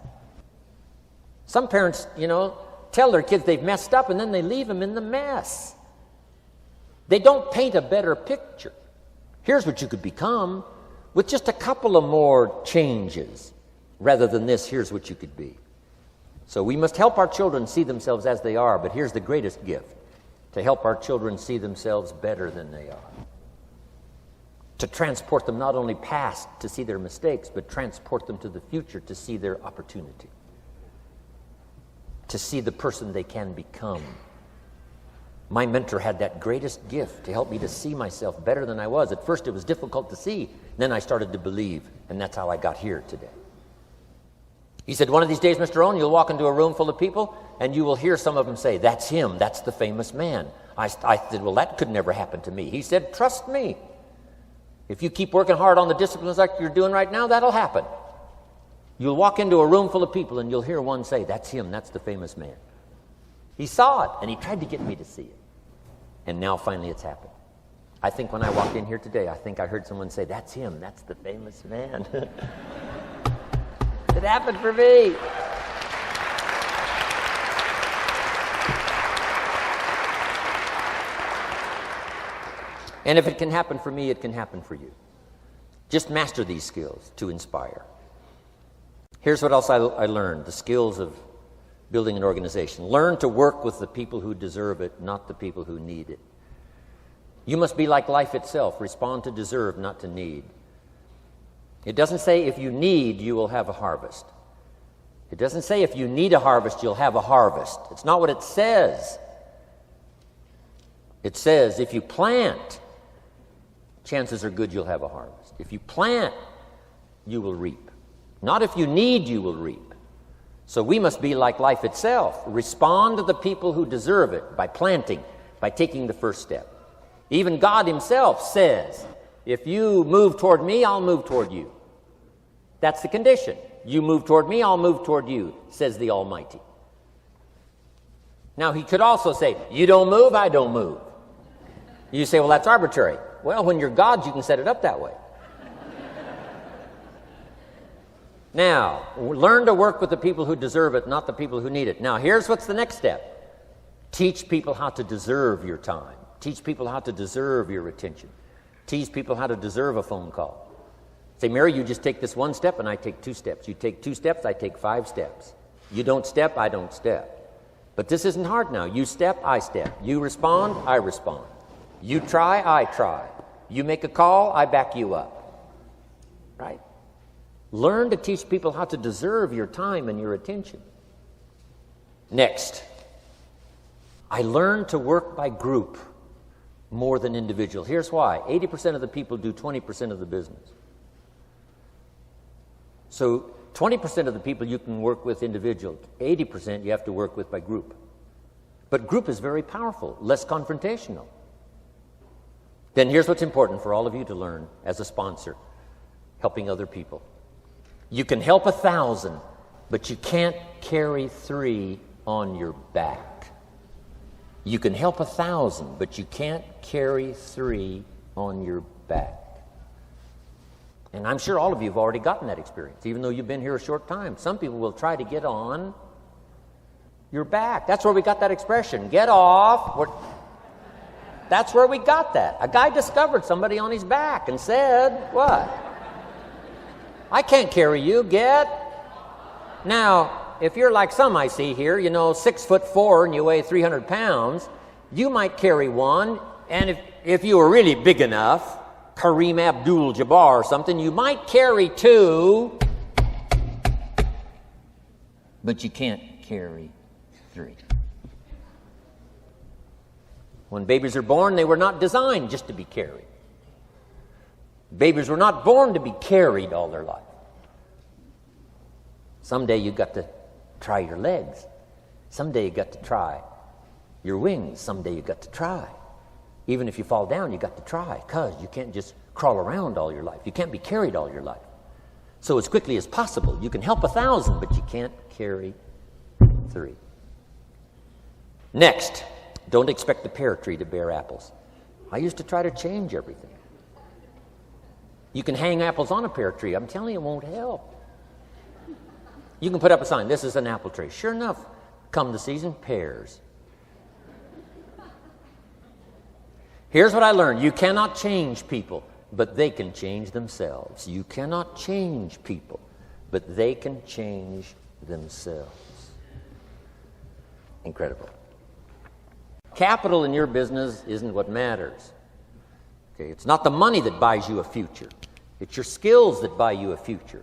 Some parents, tell their kids they've messed up and then they leave them in the mess. They don't paint a better picture. Here's what you could become with just a couple of more changes. Rather than this, here's what you could be. So we must help our children see themselves as they are, but here's the greatest gift: to help our children see themselves better than they are. To transport them not only past to see their mistakes, but transport them to the future to see their opportunity. To see the person they can become. My mentor had that greatest gift to help me to see myself better than I was. At first it was difficult to see. Then I started to believe, and that's how I got here today. He said, one of these days, Mr. Rohn, you'll walk into a room full of people, and you will hear some of them say, "That's him, that's the famous man." I said, well, that could never happen to me. He said, trust me. If you keep working hard on the disciplines like you're doing right now, that'll happen. You'll walk into a room full of people, and you'll hear one say, "That's him, that's the famous man." He saw it, and he tried to get me to see it. And now finally it's happened. I think when I walked in here today, I think I heard someone say, "That's him, that's the famous man." It happened for me. And if it can happen for me, it can happen for you. Just master these skills to inspire. Here's what else I learned: the skills of building an organization. Learn to work with the people who deserve it, not the people who need it. You must be like life itself. Respond to deserve, not to need. It doesn't say if you need, you will have a harvest. It doesn't say if you need a harvest, you'll have a harvest. It's not what it says. It says if you plant, chances are good you'll have a harvest. If you plant, you will reap. Not if you need, you will reap. So we must be like life itself. Respond to the people who deserve it by planting, by taking the first step. Even God himself says, if you move toward me, I'll move toward you. That's the condition. You move toward me, I'll move toward you, says the Almighty. Now, he could also say, you don't move, I don't move. You say, well, that's arbitrary. Well, when you're God, you can set it up that way. Now, learn to work with the people who deserve it, not the people who need it. Now, here's what's the next step. Teach people how to deserve your time. Teach people how to deserve your attention. Teach people how to deserve a phone call. Say, Mary, you just take this one step and I take 2 steps. You take 2 steps, I take 5 steps. You don't step, I don't step. But this isn't hard now. You step, I step. You respond, I respond. You try, I try. You make a call, I back you up. Right? Learn to teach people how to deserve your time and your attention. Next, I learned to work by group more than individual. Here's why. 80% of the people do 20% of the business. So 20% of the people you can work with individual. 80% you have to work with by group. But group is very powerful, less confrontational. Then here's what's important for all of you to learn as a sponsor, helping other people. You can help 1,000, but you can't carry 3 on your back. You can help 1,000, but you can't carry 3 on your back. And I'm sure all of you have already gotten that experience, even though you've been here a short time. Some people will try to get on your back. That's where we got that expression, get off. That's where we got that. A guy discovered somebody on his back and said, what? I can't carry you, get. Now, if you're like some I see here, 6'4" and you weigh 300 pounds, you might carry one, and if you were really big enough, Kareem Abdul-Jabbar or something, you might carry 2, but you can't carry 3. When babies are born, they were not designed just to be carried. Babies were not born to be carried all their life. Someday you got to try your legs. Someday you got to try your wings. Someday you got to try. Even if you fall down, you got to try, because you can't just crawl around all your life. You can't be carried all your life. So as quickly as possible, you can help 1,000, but you can't carry 3. Next, don't expect the pear tree to bear apples. I used to try to change everything. You can hang apples on a pear tree. I'm telling you, it won't help. You can put up a sign, this is an apple tree. Sure enough, come the season, pears. Here's what I learned. You cannot change people, but they can change themselves. You cannot change people, but they can change themselves. Incredible. Capital in your business isn't what matters. Okay, it's not the money that buys you a future. It's your skills that buy you a future.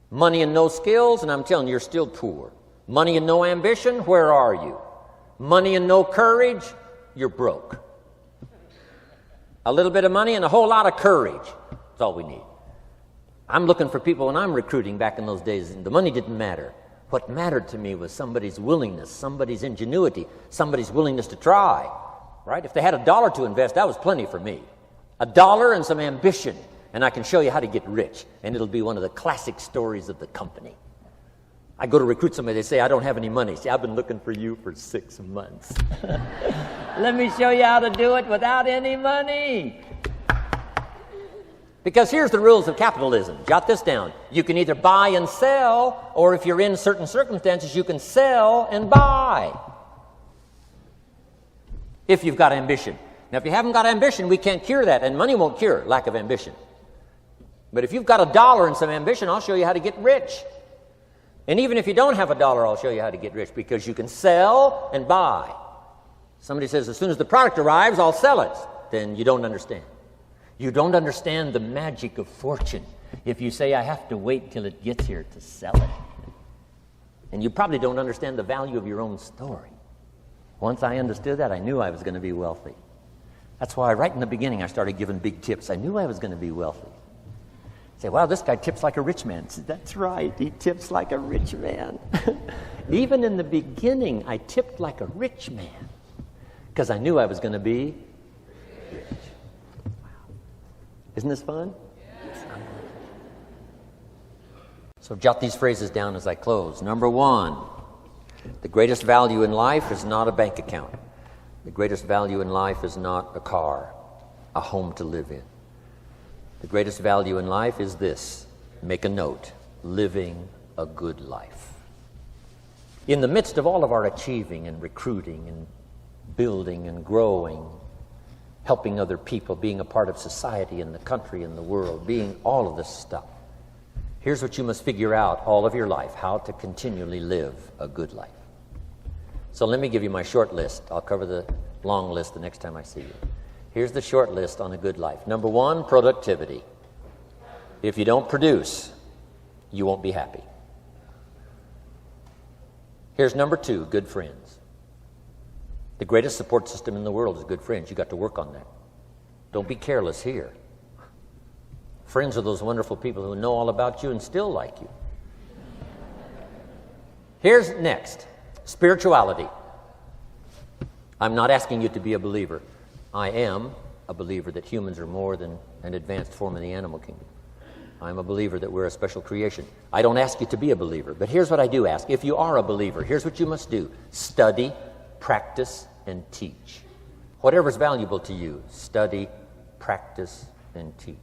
Money and no skills, and I'm telling you, you're still poor. Money and no ambition, where are you? Money and no courage, you're broke. A little bit of money and a whole lot of courage. That's all we need. I'm looking for people when I'm recruiting back in those days, and the money didn't matter. What mattered to me was somebody's willingness, somebody's ingenuity, somebody's willingness to try. Right? If they had $1 to invest, that was plenty for me. $1 and some ambition, and I can show you how to get rich, and it'll be one of the classic stories of the company. I go to recruit somebody, they say, I don't have any money. See, I've been looking for you for 6 months. Let me show you how to do it without any money. Because here's the rules of capitalism. Jot this down. You can either buy and sell, or if you're in certain circumstances, you can sell and buy. If you've got ambition. Now, if you haven't got ambition, we can't cure that, and money won't cure lack of ambition. But if you've got $1 and some ambition, I'll show you how to get rich. And even if you don't have $1, I'll show you how to get rich, because you can sell and buy. Somebody says, as soon as the product arrives, I'll sell it. Then you don't understand. You don't understand the magic of fortune if you say, I have to wait till it gets here to sell it. And you probably don't understand the value of your own story. Once I understood that, I knew I was going to be wealthy. That's why right in the beginning I started giving big tips. I knew I was going to be wealthy. Say, wow, this guy tips like a rich man. Say, that's right, he tips like a rich man. Even in the beginning, I tipped like a rich man because I knew I was going to be rich. Wow. Isn't this fun? Yes. So jot these phrases down as I close. Number 1, the greatest value in life is not a bank account. The greatest value in life is not a car, a home to live in. The greatest value in life is this. Make a note. Living a good life. In the midst of all of our achieving and recruiting and building and growing, helping other people, being a part of society and the country and the world, being all of this stuff, here's what you must figure out all of your life, how to continually live a good life. So let me give you my short list. I'll cover the long list the next time I see you. Here's the short list on a good life. Number 1, productivity. If you don't produce, you won't be happy. Here's number 2, good friends. The greatest support system in the world is good friends. You got to work on that. Don't be careless here. Friends are those wonderful people who know all about you and still like you. Here's next, spirituality. I'm not asking you to be a believer. I am, a believer that humans are more than an advanced form of the animal kingdom. I'm a believer that we're a special creation. I don't ask you to be a believer, but here's what I do ask. If you are a believer, here's what you must do. Study, practice, and teach. Whatever's valuable to you, study, practice, and teach.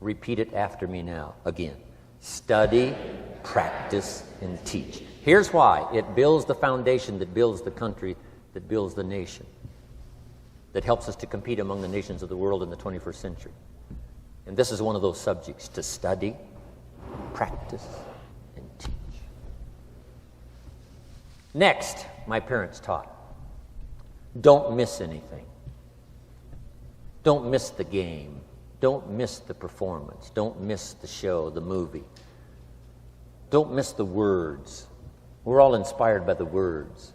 Repeat it after me now, again. Study, practice, and teach. Here's why. It builds the foundation that builds the country, that builds the nation, that helps us to compete among the nations of the world in the 21st century. And this is one of those subjects, to study, practice, and teach. Next, my parents taught, don't miss anything. Don't miss the game. Don't miss the performance. Don't miss the show, the movie. Don't miss the words. We're all inspired by the words.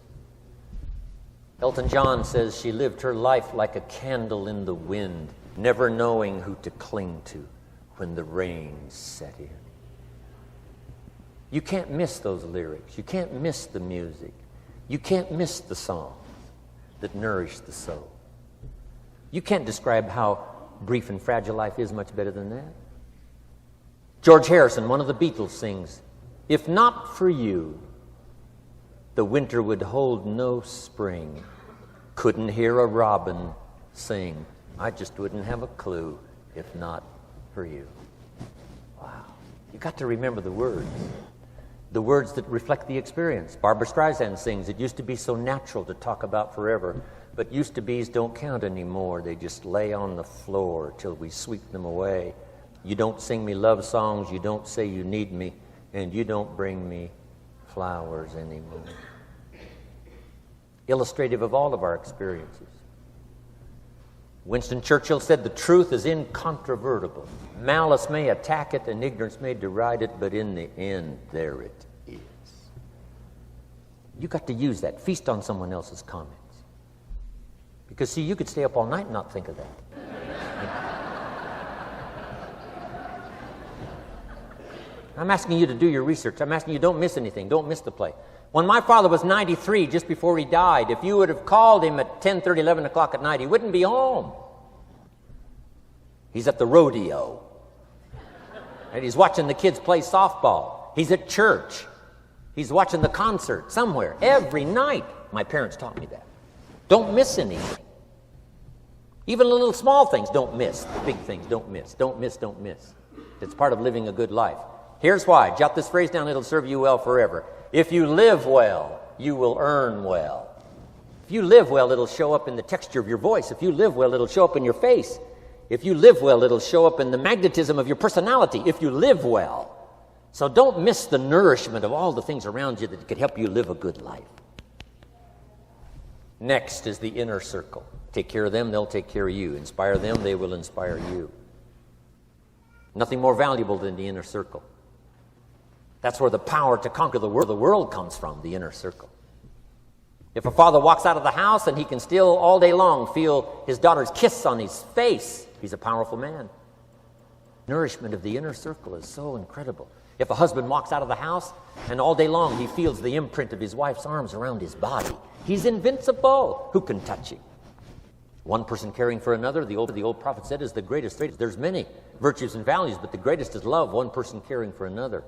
Elton John says she lived her life like a candle in the wind, never knowing who to cling to when the rain set in. You can't miss those lyrics. You can't miss the music. You can't miss the songs that nourish the soul. You can't describe how brief and fragile life is much better than that. George Harrison, one of the Beatles, sings, "If not for you, the winter would hold no spring. Couldn't hear a robin sing. I just wouldn't have a clue if not for you." Wow. You got to remember the words that reflect the experience. Barbra Streisand sings, "It used to be so natural to talk about forever, but used to be's don't count anymore. They just lay on the floor till we sweep them away. You don't sing me love songs, you don't say you need me, and you don't bring me flowers anymore." Illustrative of all of our experiences. Winston Churchill said, "The truth is incontrovertible. Malice may attack it and ignorance may deride it, but in the end, there it is." You got to use that. Feast on someone else's comments. Because, see, you could stay up all night and not think of that. I'm asking you to do your research. I'm asking you, don't miss anything. Don't miss the play. When my father was 93, just before he died, if you would have called him at 10:30, 11 o'clock at night, he wouldn't be home. He's at the rodeo. And he's watching the kids play softball. He's at church. He's watching the concert somewhere. Every night. My parents taught me that. Don't miss anything. Even the little small things, don't miss. The big things, don't miss. Don't miss, don't miss. It's part of living a good life. Here's why. Jot this phrase down. It'll serve you well forever. If you live well, you will earn well. If you live well, it'll show up in the texture of your voice. If you live well, it'll show up in your face. If you live well, it'll show up in the magnetism of your personality. If you live well. So don't miss the nourishment of all the things around you that could help you live a good life. Next is the inner circle. Take care of them, they'll take care of you. Inspire them, they will inspire you. Nothing more valuable than the inner circle. That's where the power to conquer the world comes from, the inner circle. If a father walks out of the house and he can still all day long feel his daughter's kiss on his face, he's a powerful man. Nourishment of the inner circle is so incredible. If a husband walks out of the house and all day long he feels the imprint of his wife's arms around his body, he's invincible. Who can touch him? One person caring for another, the old prophet said, is the greatest. There's many virtues and values, but the greatest is love, one person caring for another.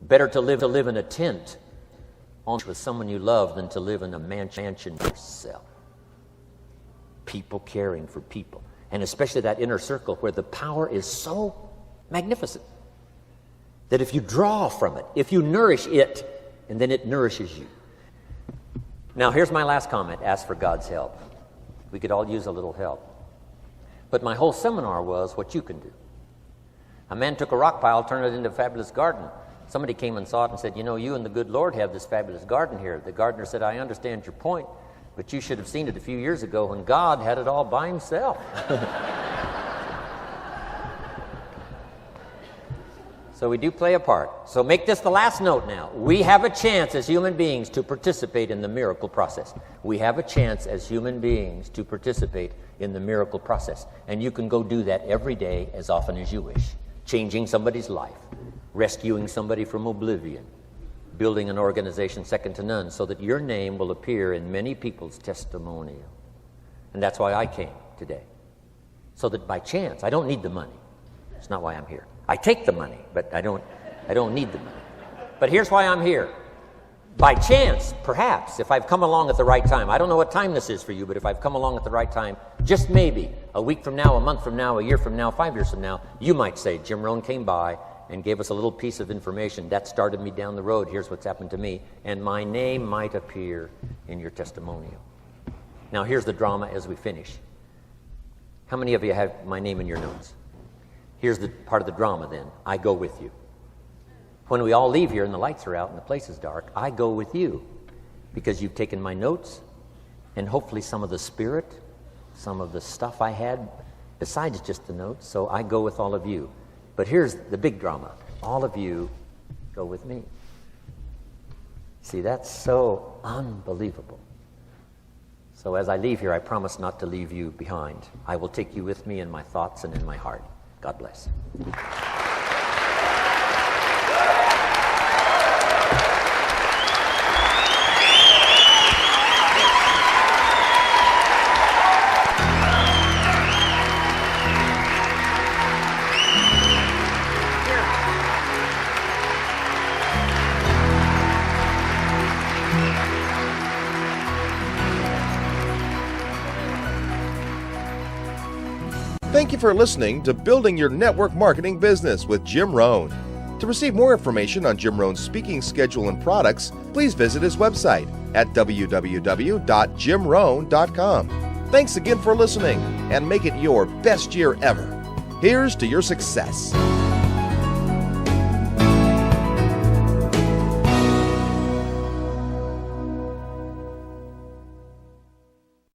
Better to live in a tent with someone you love than to live in a mansion yourself. People caring for people. And especially that inner circle where the power is so magnificent that if you draw from it, if you nourish it, and then it nourishes you. Now, here's my last comment. Ask for God's help. We could all use a little help. But my whole seminar was what you can do. A man took a rock pile, turned it into a fabulous garden. Somebody came and saw it and said, you and the good Lord have this fabulous garden here. The gardener said, I understand your point, but you should have seen it a few years ago when God had it all by himself. So we do play a part. So make this the last note now. We have a chance as human beings to participate in the miracle process. We have a chance as human beings to participate in the miracle process. And you can go do that every day as often as you wish. Changing somebody's life. Rescuing somebody from oblivion, building an organization second to none so that your name will appear in many people's testimonial. And that's why I came today. so that by chance, I don't need the money. It's not why I'm here. I take the money, but I don't need the money. But here's why I'm here. By chance, perhaps, if I've come along at the right time, I don't know what time this is for you, but if I've come along at the right time, just maybe, a week from now, a month from now, a year from now, 5 years from now, you might say, Jim Rohn came by and gave us a little piece of information. That started me down the road. Here's what's happened to me. And my name might appear in your testimonial. Now, here's the drama as we finish. How many of you have my name in your notes? Here's the part of the drama then. I go with you. When we all leave here and the lights are out and the place is dark, I go with you because you've taken my notes and hopefully some of the spirit, some of the stuff I had besides just the notes. So I go with all of you. But here's the big drama. All of you go with me. See, that's so unbelievable. So as I leave here, I promise not to leave you behind. I will take you with me in my thoughts and in my heart. God bless. Thank you for listening to Building Your Network Marketing Business with Jim Rohn. To receive more information on Jim Rohn's speaking schedule and products, please visit his website at www.jimrohn.com. Thanks again for listening, and make it your best year ever. Here's to your success.